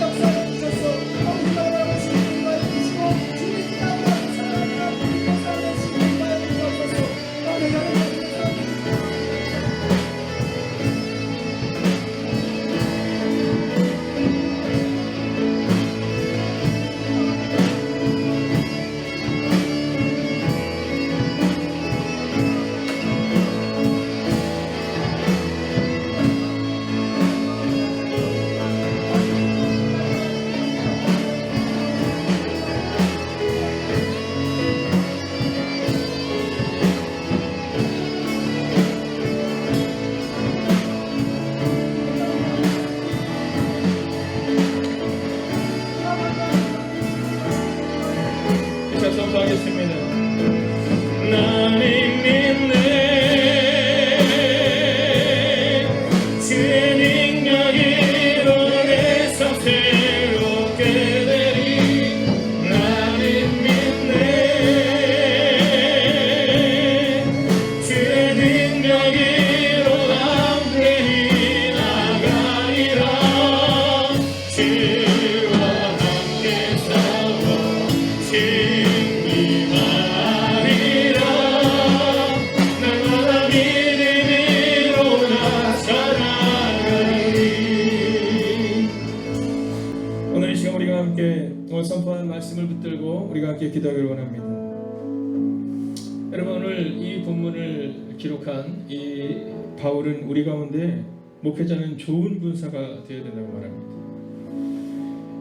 역사하여 주셔서 아버지 바라보시고 인도하여 주시고 주님의 가운데 사랑하는 우리 역사하여 주시고 인도하여 주옵소서. 아버지 하나님 선포하겠습니다. 나는 믿네 주의 능력으로 내 삶 새롭게 되리. 나는 믿네 주의 능력으로 남들이 나가리라. 주와 함께 싸워 오늘 이 시간 우리가 함께 오늘 선포하는 말씀을 붙들고 우리가 함께 기도하기를 원합니다. 여러분, 오늘 이 본문을 기록한 이 바울은 우리 가운데 목회자는 좋은 군사가 되어야 된다고 말합니다.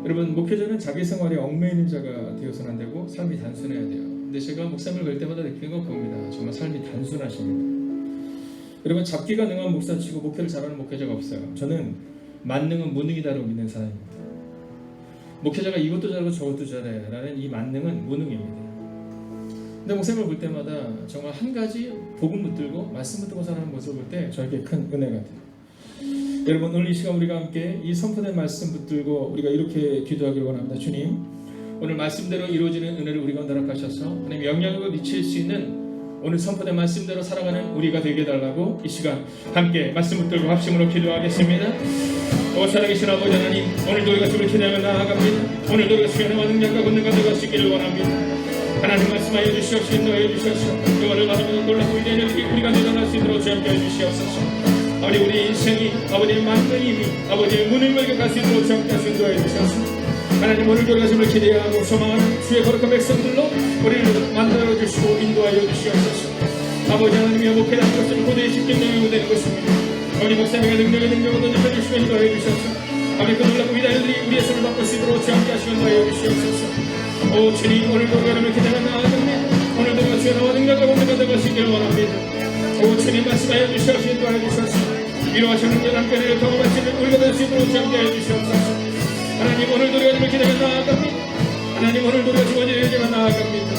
여러분, 목회자는 자기 생활에 얽매이는 자가 되어서는 안 되고 삶이 단순해야 돼요. 근데 제가 목사님을 뵐 때마다 느끼는 건 그겁니다. 정말 삶이 단순하십니다. 여러분, 잡기가 능한 목사치고 목회를 잘하는 목회자가 없어요. 저는 만능은 무능이다라고 믿는 사람입니다. 목회자가 이것도 잘하고 저것도 잘해 라는 이 만능은 무능입니다. 근데 목사님을 볼 때마다 정말 한 가지 복음 붙들고 말씀 붙들고 사는 모습을 볼 때 저에게 큰 은혜가 돼요. 여러분, 오늘 이 시간 우리가 함께 이 선포된 말씀 붙들고 우리가 이렇게 기도하기를 원합니다. 주님, 오늘 말씀대로 이루어지는 은혜를 우리 가운데 허락하셔서 하나님 영향력을 미칠 수 있는 오늘 선포된 말씀대로 살아가는 우리가 되게 해달라고 이 시간 함께 말씀 붙들고 합심으로 기도하겠습니다. 오 살아계신 아버지 하나님, 오늘도 우리가 주를 기대하며 나아갑니다. 오늘도 우리가 수연과 능력과 권능과 되어 가시기를 원합니다. 하나님 말씀하여 주시옵시고 인도하여 주시옵소서. 영화를 받으며 놀라고 위대한 일이 우리가 내려갈 수 있도록 주님께 해주시옵소서. 아버지, 우리 인생이 아버지의 만능임이 아버지의 문을 열게 수 있도록 주님께 인도하여 주시옵소서. 하나님, 오늘 돌아가심을 기대하고 소망하는 주의 거룩한 백성들로 우리를 만들어 주시고 인도하여 주시옵소서. 아버지 하나님의 목회라는 것은 고대의 십계명이 되는 것입니다. 아버지, 목사님의 능력으로 던져주시고 인도하여 주시옵소서. 아버지, 그 놀라고 위대한 일이 우리의 손을 바꿀 수 있도록 주님께 하시고 인도하여 주시옵소서. 오 주님, 오늘 돌아가심을 기대하며 나아갑니다. 오늘도 주의 나와 능력과 권능과 되어 가시기를 원합니다. 오 주님, 말씀하여 주시옵소서. 인도하여 주시옵소서. 위로하시는 연한 편을 경험하시는 우리가 될 수 있도록 주님께 해 주시옵소서. 하나님, 오늘도 우리가 주를 기대하며 나아갑니다. 하나님, 오늘도 우리가 주원을 기대하며 나아갑니다.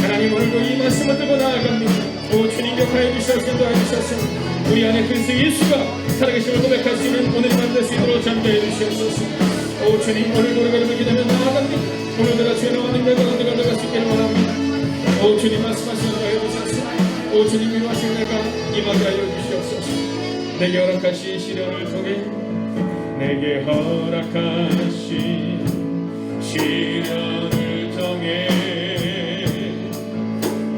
하나님, 오늘도 이 말씀을 들고 나아갑니다. 오 주님, 역하여 주시옵소서. 인도하여 주시옵소서. 우리 안에 그리스도 예수가 살아계심을 고백할 수 있는 오늘이 만들 수 있도록 주님께 해 주시옵소서. 오 주님, 오늘도 우리가 주를 기대하며 나아갑니다. 오늘도 주의 나와 능력과 권능과 되어 가시기를 원합니다. 오 주님, 말씀하시는 거 해주셨소. 오 주님, 위로하시는 내가 임하게 하여 주시옵소서. 내게 허락하신 시련을 통해 내게 허락하신 시련을 통해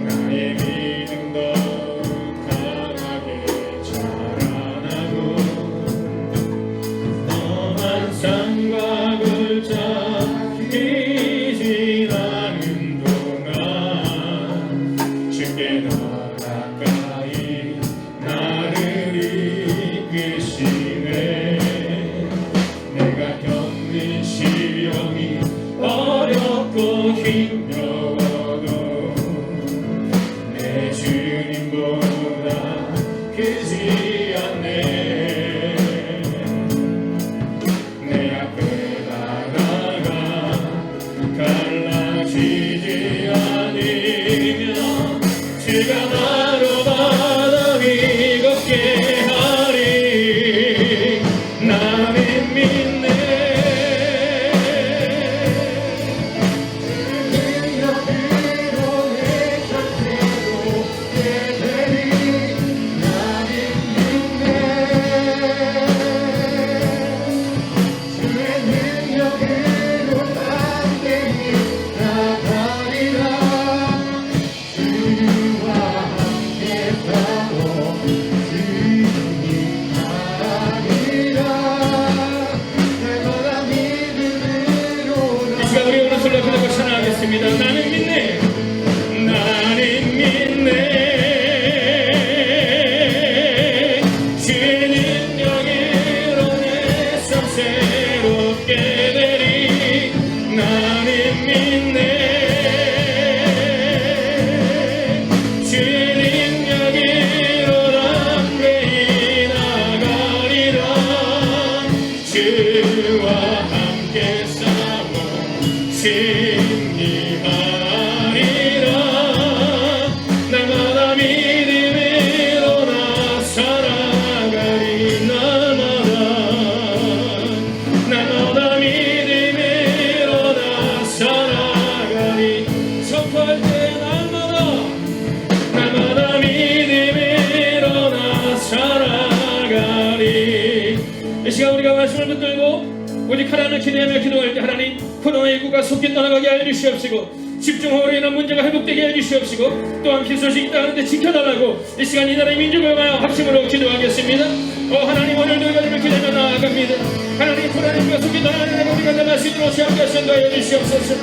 나의 믿음 더욱 강하게 자라나고 험한 산과 골짜기 지나는 동안 주께 더 가까이 나를 이끄시네. 내가 겪는 시련이 어렵고 힘겨워도 내 주 시간 우리가 말씀을 붙들고 오직 하나님을 기대하며 기도할 때 하나님 코로나19가 속히 떠나가게 하여 주시옵시고 집중호우로 인한 문제가 회복되게 해 주시옵시고 또한 피소식이 있다는데 지켜달라고 이 시간 이 나라의 민족을 위하여 합심으로 기도하겠습니다. 하나님 오늘도 이것을 기대며 나아갑니다. 하나님 코로나19가 속히 떠나가는 우리가 나갈 수 있도록 시험하시는 거에 주시옵소서.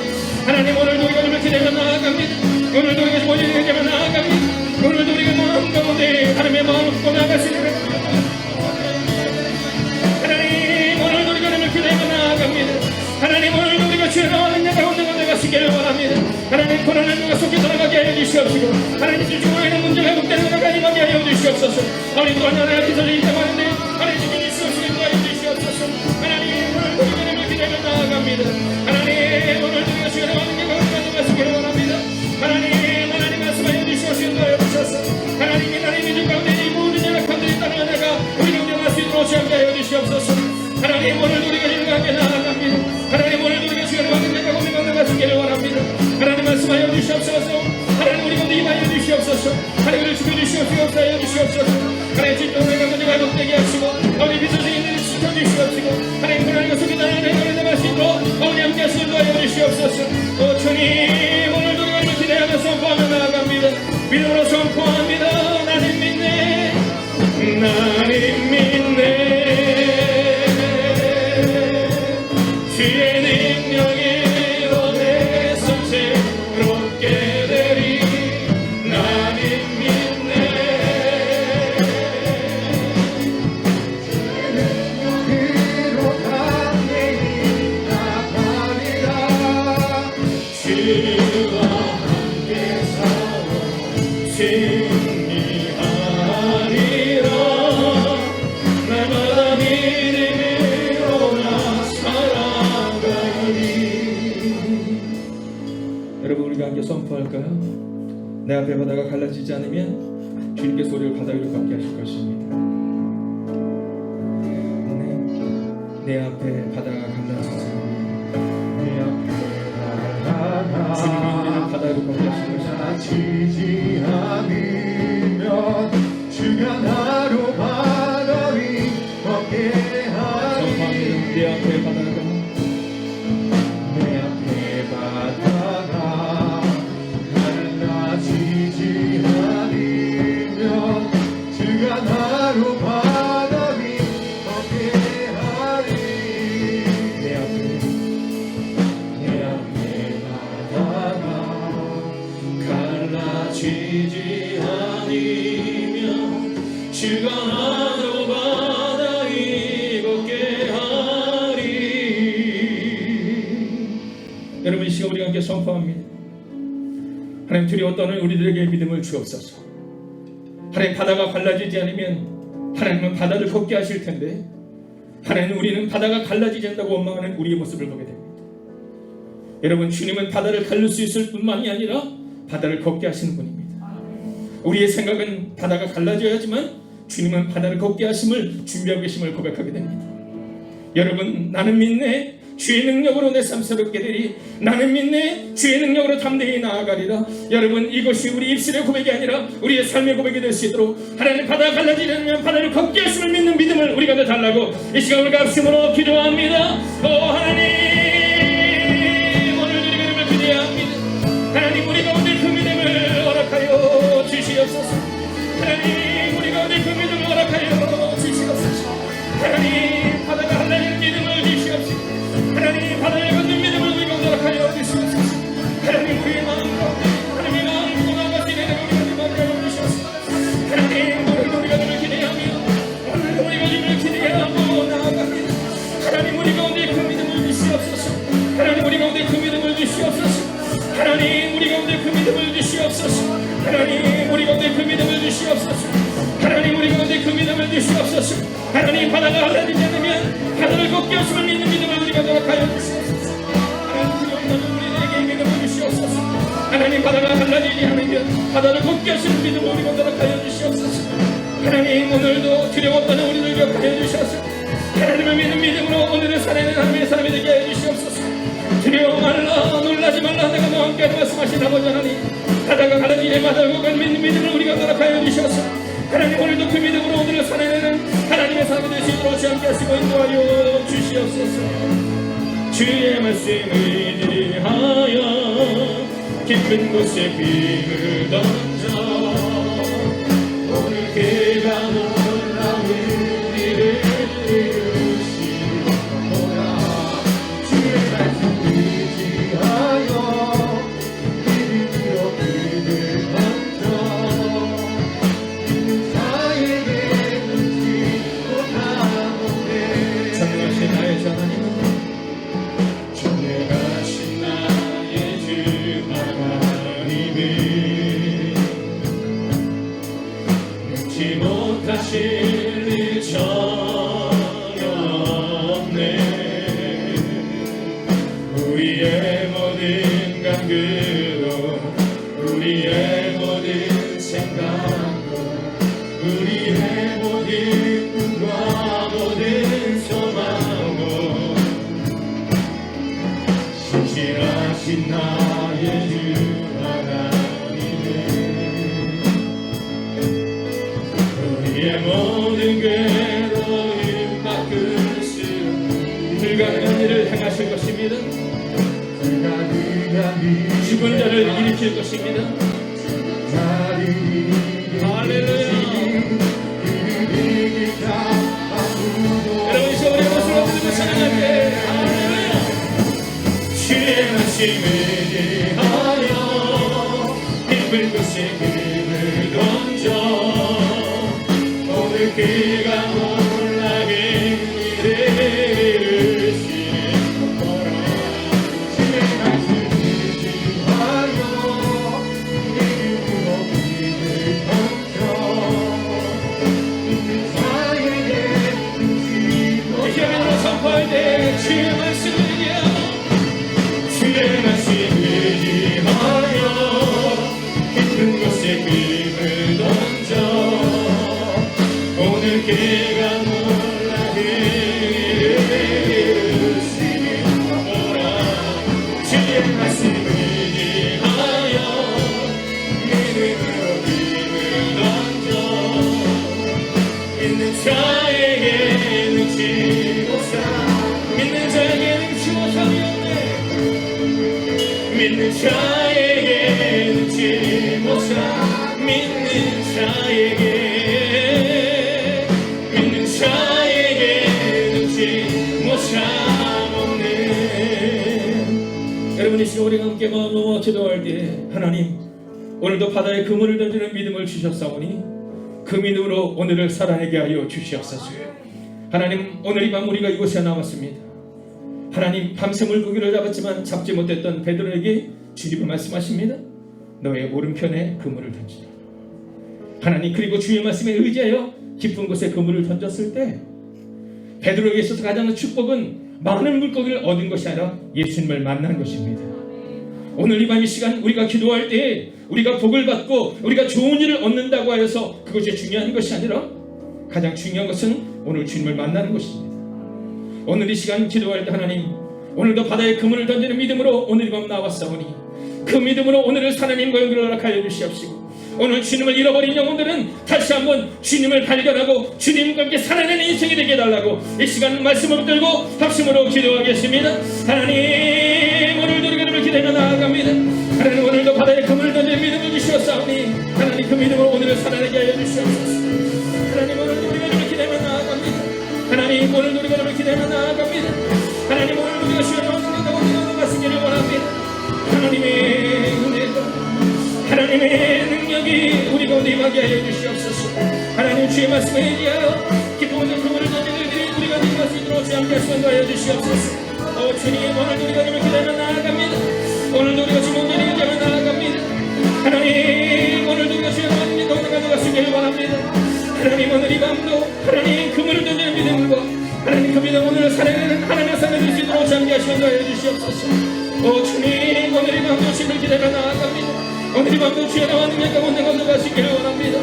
하나님 오늘도 이것을 기대며 나아갑니다. 오늘도 이것을 모든 기대며 나아갑니다. 오늘도 우리가 마음 가운데 하나님의 마음을 품고 나아갈 수 있는 하나님 오늘도 우리가 이것을 기대며 나아갑니다. 하나님 오늘도 우리가 주의 나와는 자 가운데 가시기를 원합니다. 하나님 코로나19가 속히 돌아가게 하여 주시옵시고 하나님 집중으로 인한 문제가 회복되는 것까지 임하게 하여 주시옵소서. 하나님 또한 하나님 기술이 있다고 하는데 하나님 지kin 주시옵시고 인도하여 주시옵소서. 하나님 오늘도 우리가 기대며 나아갑니다. 하나님 오늘도 우리가 주의 나와는 자 가운데 가시기를 원합니다. 하나님 말씀하여 주시옵시고 인도하여 주셔서 하나님 이 나라의 민족 가운데 이 모든 연약함들이 떠나는 자가 우리 가운데 갈 수 있도록 시험하게 하여 주시옵소서. 하나님 오늘도 우리가 일어나게 나아갑니다. 하나님 오늘도 우리가 주의 나와는 자 가운데 가시기를 원합니다. 하나님 말씀하여 주시옵소서. 하나님 우리 가운데 임하여 주시옵소서. 하나님 우리를 지켜주시옵소서. 하여 주시옵소서. 하나님 집중을 가운데 회복되게 하시고 우리 비서주인들을 지켜주시옵시고 하나님 하나님과 속에 나아가는 가운데 갈 수 있도록 우리 함께 하시는 하여 주시옵소서. 주님 오늘도 우리가 기대하며 선포하며 나아갑니다. 믿음으로 선포합니다. 나는 믿네 나는 믿네 주의 능력으로 내 손 새롭게 되리 나는 믿네 주의 능력으로 담대히 나가리라 주와 함께 싸워 승리하리라 날마다 믿음으로 나 살아가리. 여러분 우리가 함께 선포할까요? 내 앞에 바다가 갈라지지 않으면 주님께서 우리를 바다 위로 걷게 하실 것입니다. 내 앞에 바다가 갈라지지 않으면 내 앞에 바다가 주님이 우리를 바다 위로 걷게 하실 것입니다. 않으면 주가 나로 바다 위 걷게 하리. 선포합니다. 내 앞에 바다가 내 앞에 바다가 갈라지지 않으면 주가 나로 바다 위 걷게 하리. 내 앞에 내 앞에 바다가 갈라지지 않으면 주가 나로 바다 위 걷게 하리. 여러분 이 시간 우리가 함께 선포합니다. 하나님 두려워 떠는 우리들에게 믿음을 주옵소서. 하나님 바다가 갈라지지 않으면 하나님은 바다를 걷게 하실 텐데 하나님 우리는 바다가 갈라지지 않는다고 원망하는 우리의 모습을 보게 됩니다. 여러분 주님은 바다를 갈릴 수 있을 뿐만이 아니라 바다를 걷게 하시는 분입니다. 우리의 생각은 바다가 갈라져야지만 주님은 바다를 걷게 하심을 준비하고 계심을 고백하게 됩니다. 여러분 나는 믿네 주의 능력으로 내 삶 새롭게 되리. 나는 믿네 주의 능력으로 담대히 나아가리라. 여러분 이것이 우리 입술의 고백이 아니라 우리의 삶의 고백이 될 수 있도록 하나님 바다가 갈라지지 않으면 바다를 걷게 하심을 믿는 믿음을 우리가 더 달라고 이 시간 우리가 합심으로 기도합니다. 하나님 오늘 우리가 이름을 기대합니다. 하나님 우리 가운데 그 믿음을 허락하여 주시옵소서. 하나님 우리 가운데 그 믿음을 허락하여 주시옵소서. 하나님 바다가 갈라지는 믿음을 주시옵소서. 하나님 바다를 걷는 믿음을 우리 가운데 허락하여 주시옵소서. 하나님 우리의 마음과 하나님의 마음을 보고 나아갈 수 있는 우리가 허락하여 주시옵소서. 하나님 오늘도 우리가 주를 기대하며 오늘도 우리가 주를 기대하고 나아갑니다. 하나님 우리 가운데 그 믿음을 주시옵소서. 하나님 우리 가운데 그 믿음을 주시옵소서. 하나님 우리 가운데 그 믿음을 주시옵소서. 하나님 우리 가운데 그 믿음을 주시옵소서. 하나님 우리 가운데 그 믿음을 주시옵소서. 하나님 바다가 갈라지지 않으면 바다를 걷게 하심을 믿는 믿음을 우리가 허락하여 주시옵소서. 하나님 우리에게 믿음을 주시옵소서. 하나님 바다가 갈라지지 않으면 바다를 걷게 하시는 믿음을 우리가 허락하여 주시옵소서. 하나님 오늘도 두려웠다는 우리를 기억하여 주시옵소서. 하나님을 믿는 믿음으로 오늘을 살아내는 하나님의 사람이 되게 하여 주시옵소서. 두려워 말라 놀라지 말라 내가 너와 함께 말씀하신 아버지 하나님 바다가 갈라지지 바다를 걷는 믿는 믿음을 우리가 허락하여 주시옵소서. 하나님 오늘도 그 믿음으로 오늘을 살아내는 하나님의 삶이 될 수 있도록 주여 함께 하시고 인도하여 주시옵소서. 주의 말씀을 의지하여 깊은 곳에 힘을 던져 오늘 그가 놀라운 일을 이루시리라. 주의 말씀 의지하여 믿음으로 길을 던져 믿는 자에게 눈치 못하오네. 전능하신 나의 주 하나님은 전능하신 나의 주 하나님은 능치 못하실 일 전혀 없네. 우리의 모든 간구로 우리의 모든 생각으로 우리의 모든 꿈과 모든 소망으로 신실하신 나의 주 하나님은 우리의 모든 괴로움 바꿀 수 불가능한 일을 행하실 것입니다. 죽은 자를 일으킬 것입니다. 할렐루야. 여러분 이 시간 우리 모습을 부르며 찬양할게. 할렐루야. 주의 말씀을 의지하여 깊은 곳에 힘을 던져 오늘 그가 놀라운 일을 이루시리라. 주의 말씀 의지하여 믿음으로 길을 던져 믿는 자에게 눈치 희망으로 선포할 때 주의 말씀을 의지하여 주의 말씀을 의지하여 깊은 곳에 힘을 던져 오늘 그가 놀라운 일을 이루시리라. 주의 말씀을 의지하여 믿음으로 힘을 던져 믿는 자에게 능치 못하 믿는 자에게 능치 못함이 없네. 믿는 자에게 능치 못하 믿는 자에게 능치 못함 없네. 여러분 이 시간 우리가 함께 마음 놓아 기도할 때 하나님 오늘도 바다에 그물을 던지는 믿음을 주셨사오니 그 믿음으로 오늘을 살아내게 하여 주시옵소서. 하나님 오늘 이 밤 우리가 이곳에 남았습니다. 하나님 밤새 물고기를 잡았지만 잡지 못했던 베드로에게 주님은 말씀하십니다. 너의 오른편에 그물을 던지라. 하나님 그리고 주의 말씀에 의지하여 깊은 곳에 그물을 던졌을 때 베드로에게 있어서 가장 큰 축복은 많은 물고기를 얻은 것이 아니라 예수님을 만난 것입니다. 오늘 이 밤 이 시간 우리가 기도할 때 우리가 복을 받고 우리가 좋은 일을 얻는다고 하여서 그것이 중요한 것이 아니라 가장 중요한 것은 오늘 주님을 만나는 것입니다. 오늘 이 시간 기도할 때 하나님 오늘도 바다에 그물을 던지는 믿음으로 오늘 이 밤 나왔사오니 그 믿음으로 오늘을 하나님과 연결을 허락하여 주시옵시고 오늘 주님을 잃어버린 영혼들은 다시 한번 주님을 발견하고 주님과 함께 살아내는 인생이 되게 해달라고 이 시간 말씀을 들고 합심으로 기도하겠습니다. 하나님 오늘도 우리가 주님을 기대며 나아갑니다. 하나님 오늘도 바다에 그물을 던지는 믿음을 주시옵사오니 하나님 그 믿음으로 오늘을 살아내게 하여 주시옵소서. 하나님 오늘도 우리가 주님을 기대며 나아갑니다. 하나님 오늘도 우리가 주님을 기대며 나아갑니다. 하나님 오늘도 우리가 주님을 만나는 가운데 나아가시기를 원합니다. 하나님의 은혜가 하나님의 능력이 우리 가운데 임하게 하여 주시옵소서. 하나님 주의 말씀에 의지하여 기쁜 그물을 던지는 일들이 우리가 임할 수 있도록 주의 함께 하시면 하여 주시옵소서. 주님 오늘도 우리가 주님을 기대며 나아갑니다. 오늘도 우리가 주님을 기대며 나아갑니다. 하나님 오늘도 우리가 주의 말씀에 가져가시기를 원합니다. 하나님 오늘 이 밤도 하나님 그물을 던지는 믿음과 하나님 그 믿음 오늘을 살아내는 하나님의 삶을 줄 수 있도록 주의 함께 하시면 하여 주시옵소서. 주님 오늘 이 밤도 주님을 기대며 나아갑니다. 오늘 이 밤도 주의 나와 능력 가운데 건너가시기를 원합니다.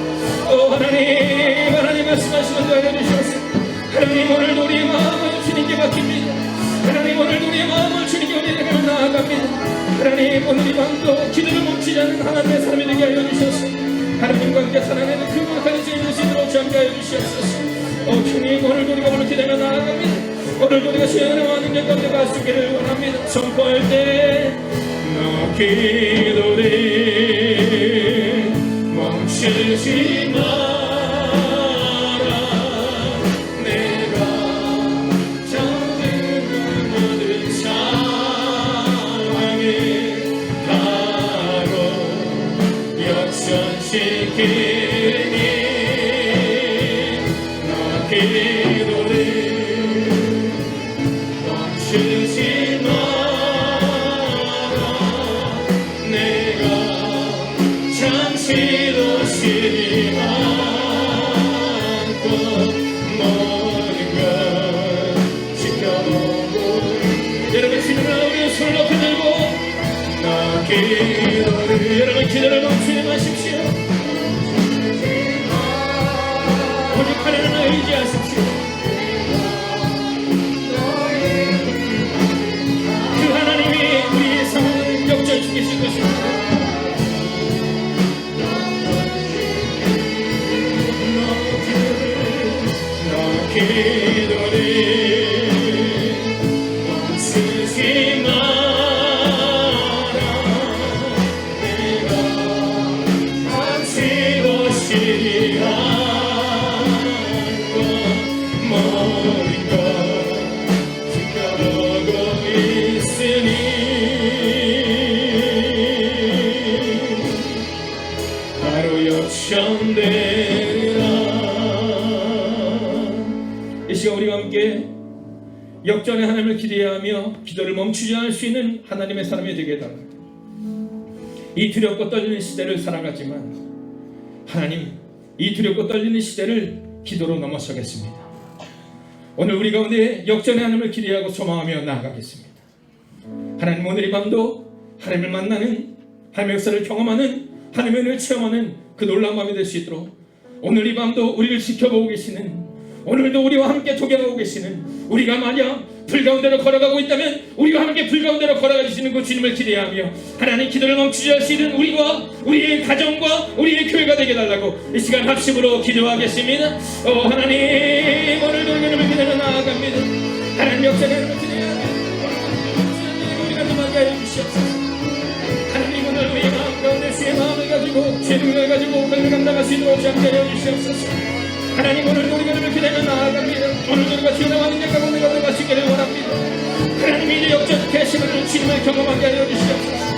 하나님 말씀하시는 거 알려주시옵소서. 하나님 오늘도 우리의 마음을 주님께 맡깁니다. 하나님 오늘도 우리의 마음을 주님께 우리에게 나아갑니다. 하나님 오늘 이 밤도 기도를 멈추지 않는 하나님의 삶이 되게 하여 주시옵소서. 하나님과 함께 살아내는 그 거룩한 인생이 되시도록 함께 하여 주시옵소서. 주님, 오늘도 우리가 오늘 기대며 나아갑니다. 오늘도 우리가 시원한 능력 가운데 갈 수 있기를 원합니다. 선포할 때 너 기도를 멈추지 마라. 내가 잠든 모든 상황을 바로 역전시키니 너 기도를 멈추지 마라. 내가 잠시도 쉬지 않고 모든 걸 지켜보고 여러분 주님을 우리 손을 높이 들고 나 기도를 여러분 기도를 멈추지 마십시오. 오직 하나님을 의지하십시오. 그 하나님이 우리의 상황을 역전시키실 것입니다. 너 기도를 멈추지 마라. 내가 잠시도 쉬지 않고 모든 것 지켜보고 있으니 바로 역전되리라. 이 시간 우리가 함께 역전의 하나님을 기대하며 기도를 멈추지 않을 수 있는 하나님의 사람이 되게 해달라. 이 두렵고 떨리는 시대를 살아가지만 하나님, 이 두렵고 떨리는 시대를 기도로 넘어서겠습니다. 오늘 우리 가운데 역전의 하나님을 기대하고 소망하며 나아가겠습니다. 하나님, 오늘 이 밤도 하나님을 만나는 하나님의 역사를 경험하는 하나님의 은혜를 체험하는 그 놀라운 밤이 될 수 있도록 오늘 이 밤도 우리를 지켜보고 계시는, 오늘도 우리와 함께 동행하고 계시는, 우리가 만약 불 가운데로 걸어가고 있다면 우리와 함께 불 가운데로 걸어가 주시는 그 주님을 기대하며 하나님 기도를 멈추지 않을 수 있는 우리와 우리의 가정과 우리의 교회가 되게 달라고 이 시간 합심으로 기도하겠습니다. 하나님, 오늘도 우리를 기대며 나아갑니다. 하나님 역사를 기대하며 우리가 좀 함께하여 주시옵소서. 하나님, 오늘 우리의 마음 가운데 주의 마음을 가지고 주의 능력을 가지고 그를 감당할 수 있도록 함께하여 주시옵소서. 하나님, 오늘도 우리가 기대며 나아갑니다. 오늘도 우리가 튀어나와 능력 가운데 들어가시기를 원합니다. 하나님, 이제 역전케 하시는 주님을 경험하게 하여 주시옵소서.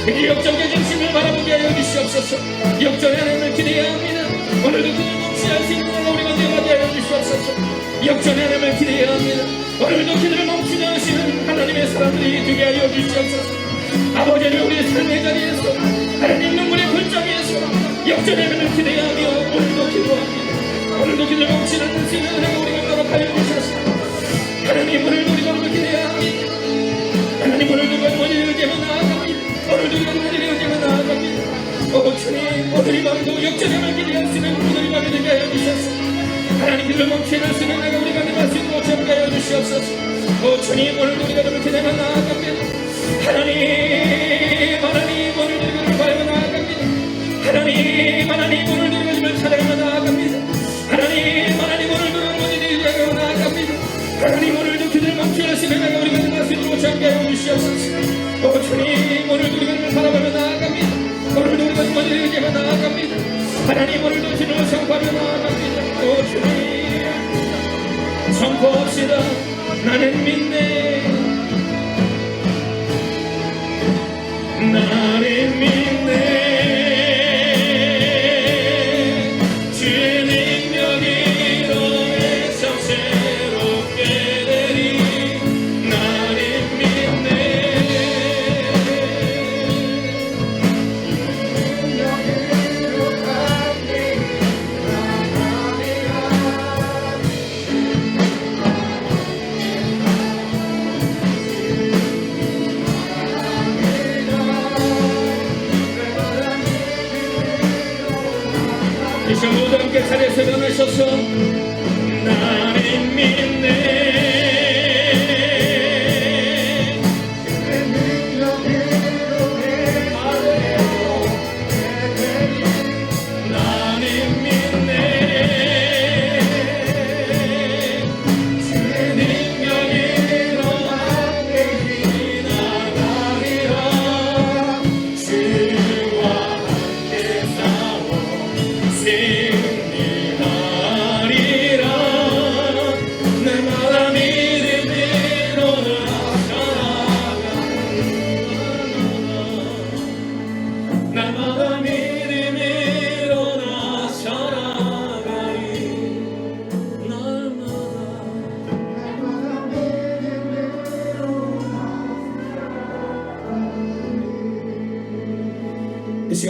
이제 역전케 주님을 바라보게 하여 주시옵소서. 역전의 하나님을 기대합니다. 오늘도 그를 멈추지 않을 수 있는 우리가 되게 하여 주시옵소서. 역전의 하나님을 기대합니다. 오늘도 기도를 멈추지 않으시는 하나님의 사람들이 되게 하여 주시옵소서. 아버지는 우리의 삶의 자리에서 하나님 눈물의 골짜기에서 역전의 하나님을 기대하며 오늘도 기도합니다. 오늘도 기도를 멈추지 않는 수 있는 은혜가 우리가 따라가여 주셨습니다. 하나님, 오늘도 우리가 기대해야 합니다. 하나님, 오늘도 우리가 의지하며 나아갑니다. 오늘도 우리가 의지하며 나아갑니다. 주님, 오늘 이 밤도 역전함을 기대할 수 있는 오늘 이 밤이 되게 하여 주셨습니다. 하나님, 기도를 멈추지 않을 수 있는 은혜가 우리가 할 수 있도록 함께 하여 주시옵소서. 주님, 오늘도 우리가 기대하며 나아갑니다. 하나님, 오늘도 우리가 바라며 나아갑니다. 하나님, 오늘도 우리가 주님을 찬양하며 나아갑니다. 하나님, 오늘도 의지하며 나아갑니다. 하나님, 오늘도 기도를 멈추지 않으시는 은혜가 우리가 할 수 있도록 함께 하여 주시옵소서. 주님, 오늘도 우리가 바라보며 나아갑니다. 오늘도 우리가 주님을 의지하며 나아갑니다. 하나님, 오늘도 주님을 선포하며 나아갑니다. 주님, 선포합시다. 나는 믿네, 나는 믿네. 주의 능력이 너의 성새롭게 되리. 나는 믿네. 이 시간 모두 함께 자리에서 일어나셔서 나는 믿네. 나는 믿네.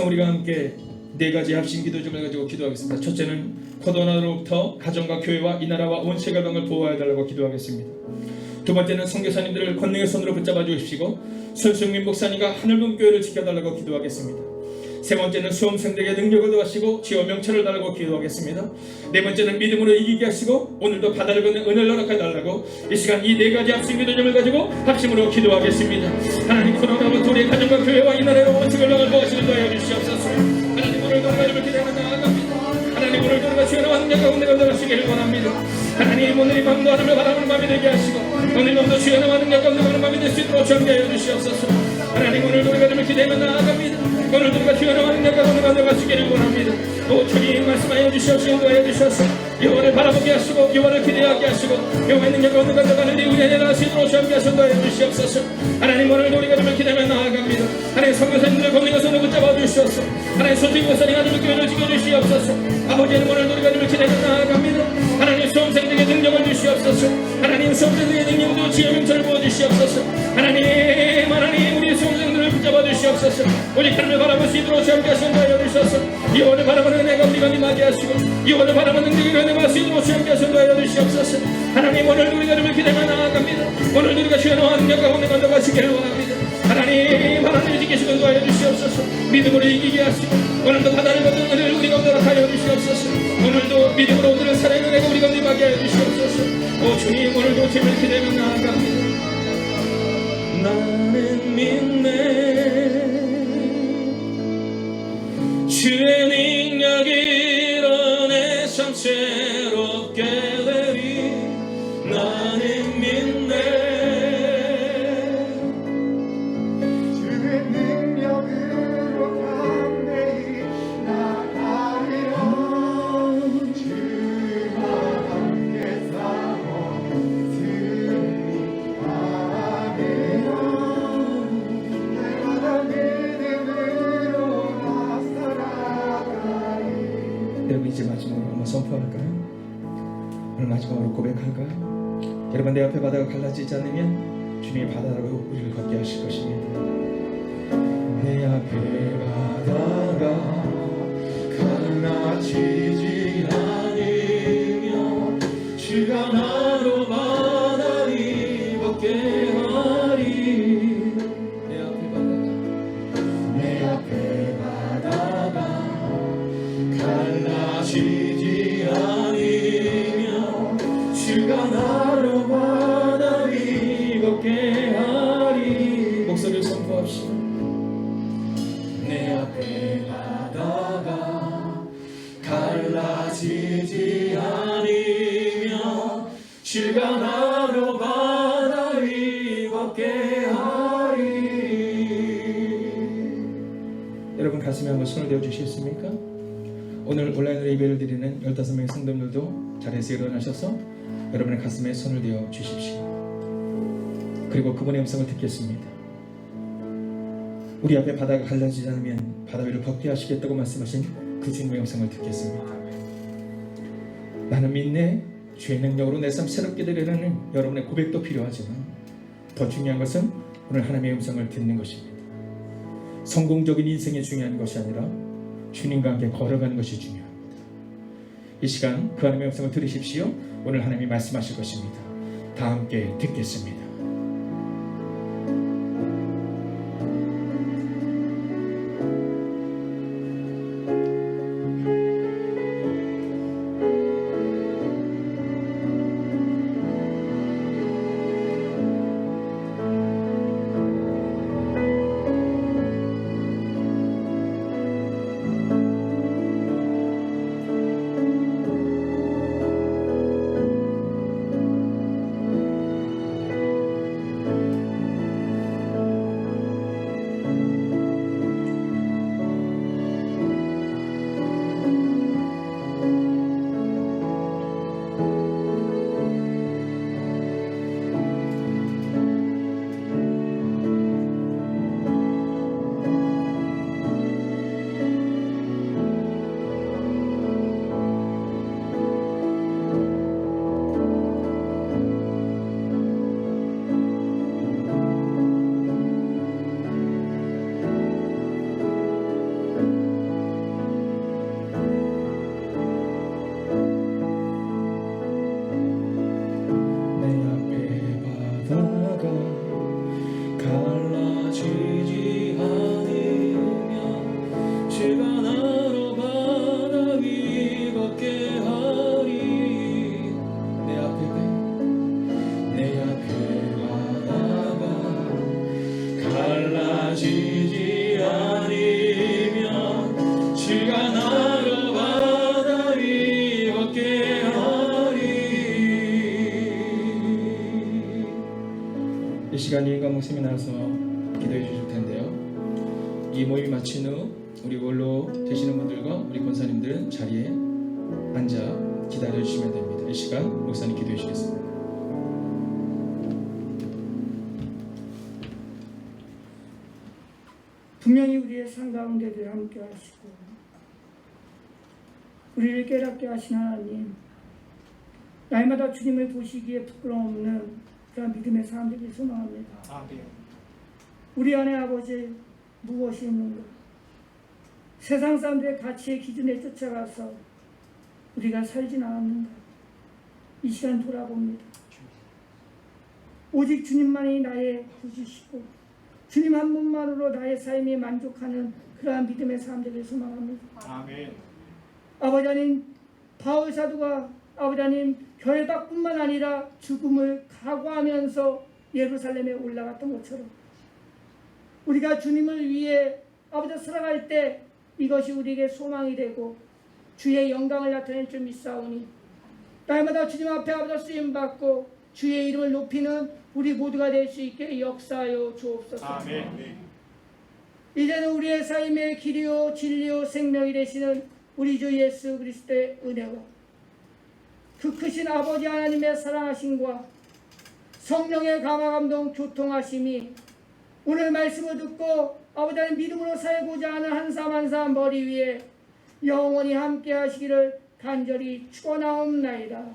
그래서 우리가 함께 네 가지 합심 기도점을 가지고 기도하겠습니다. 첫째는 코로나로부터 가정과 교회와 이 나라와 온 세계방을 보호하여 달라고 기도하겠습니다. 두 번째는 선교사님들을 권능의 손으로 붙잡아 주시고 손승민 목사님과 하늘분 교회를 지켜달라고 기도하겠습니다. 세 번째는 수험생들에게 능력을 더하시고 지어 명철을 달라고 기도하겠습니다. 네 번째는 믿음으로 이기게 하시고 오늘도 바다를 건너 은혜를 허락해 달라고 이 시간 이 네 가지 합심 기도점을 가지고 합심으로 기도하겠습니다. 하나님 코로나로부터 우리 가정과 교회와 이 나라의 온 세계방을 보호하시는 도하여 주시옵소서. 하나님 오늘 도와주를 기대하며 나아갑니다. 하나님 오늘 도와 주여 나와 능력 가운데 건너가시기를 원합니다. 하나님 오늘 이 밤도 하나님을 바라보는 밤이 되게 하시고 오늘 밤도 주여 나와 능력 가운데 가는 밤이 될 수 있도록 준비하여 주시옵소서. 하나님 오늘 우리가 좀 기대하며 나아갑니다. 오늘 우리가 주여 나와 능력 가운데 건너가시기를 원합니다. 오 주님 말씀하여 주시옵시고 인도하여 주시옵소서. 여호와를 바라보게 하시고 여호와를 기대하게 하시고 여호와의 능력 가운데 건너가는 우리 안에 나아가시도록 준비하여 인도하여 주시옵소서. 하나님 오늘 우리가 좀 기대하며 나아갑니다. 하나님 선교사님들 권능의 손을 붙잡아 주시옵소서. 하나님 소중히 목사님 하나님 교회를 지켜주시옵소서. 아버지는 오늘 우리가 좀 기대하며 나아갑니다. 하나님 수험생들에게 능력을 주시옵소서. 하나님 수험생들에게 능력도 지혜 명철을 부어주시옵소서. 하나님 우리 수험생들을 붙잡아 주시옵소서. 우리 하나님을 바라볼 수 있도록 함께 하신다여 주셔서 이원을 바라보는 은혜가 우리가 임하게 하시고 이원을 바라보는 능력을 은혜할 수 있도록 함께 하신다여 주시옵소서. 하나님 오늘 우리가 좀 기대하며 나아갑니다. 오늘 우리가 주여 나와 능력 가운데 건너가시기를 원합니다. 하나님 지키시고 인도하여 주시옵소서. 믿음으로 이기게 하시고 오늘도 바다를 건너는 은혜를 우리 가운데 허락하여 주시옵소서. 오늘도 믿음으로 오늘을 살아내는 은혜가 우리 가운데 임하게 하여 주시옵소서. 오 주님 오늘도 주님을 기대하며 나아갑니다. 나는 믿네 주의 능력이로 내 삶 새롭게 되리. 나는 믿네 주의 능력으로 담대히 나아가리라. 주와 함께 싸워 승리하리라. 내가 믿음으로 나서나가리. 여러분 이제 마지막으로 한번 선포할까요? 오늘 마지막으로 고백할까요? 여러분 내 앞에 바다가 갈라지지 않으면 주님이 바다로 우리를 걷게 하실 것입니다. 내 앞에 바다가 갈라지지 않으며 주가 나로 바다를 걷게 하리. 내 앞에 바다가 갈라지지 않으며 주가 나로 바다를 걷게 하리. 목소리를 선포합시다. 내 앞에 바다가 갈라지지 않으며 주가 나로 바다를 걷게 하리. 여러분 가슴에 한번 손을 대어 주시겠습니까? 오늘 온라인으로 예배를 드리는 15명의 성도님들도 자리에서 일어나셔서 여러분의 가슴에 손을 대어 주십시오. 그리고 그분의 음성을 듣겠습니다. 우리 앞에 바다가 갈라지지 않으면 바다 위를 걷게 하시겠다고 말씀하신 그 주님의 음성을 듣겠습니다. 나는 믿네 주의 능력으로 내 삶 새롭게 되려는 여러분의 고백도 필요하지만 더 중요한 것은 오늘 하나님의 음성을 듣는 것입니다. 성공적인 인생이 중요한 것이 아니라 주님과 함께 걸어가는 것이 중요합니다. 이 시간 그 하나님의 음성을 들으십시오. 오늘 하나님이 말씀하실 것입니다. 다 함께 듣겠습니다. 시간 이인과 목숨이 나와서 기도해 주실 텐데요. 이 모임이 마친 후 우리 원로 되시는 분들과 우리 권사님들은 자리에 앉아 기다려 주시면 됩니다. 이 시간 목사님 기도해 주시겠습니다. 분명히 우리의 삶 가운데도 함께 하시고 우리를 깨닫게 하신 하나님, 날마다 주님을 보시기에 부끄러움 없는 그런 믿음의 삶 되길 소망합니다. 우리 안에 아버지 무엇이 있는가? 세상 사람들의 가치의 기준에 쫓아가서 우리가 살진 않았는가? 이 시간 돌아봅니다. 오직 주님만이 나의 구주시고 주님 한 분만으로 나의 삶이 만족하는 그러한 믿음의 삶 되길 소망합니다. 아멘. 아버지 하나님, 바울 사도가 아버지 하나님 결박뿐만 아니라 죽음을 각오하면서 예루살렘에 올라갔던 것처럼 우리가 주님을 위해 아버지 살아갈 때 이것이 우리에게 소망이 되고 주의 영광을 나타낼 줄 믿사오니 날마다 주님 앞에 아버지 쓰임받고 주의 이름을 높이는 우리 모두가 될 수 있게 역사하여 주옵소서. 아멘. 이제는 우리의 삶의 길이요 진리요 생명이 되시는 우리 주 예수 그리스도의 은혜와 그 크신 아버지 하나님의 사랑하심과 성령의 감화감동 교통하심이 오늘 말씀을 듣고 아버지 하나님 믿음으로 살고자 하는 한 사람 한 사람 머리 위에 영원히 함께 하시기를 간절히 축원하옵나이다.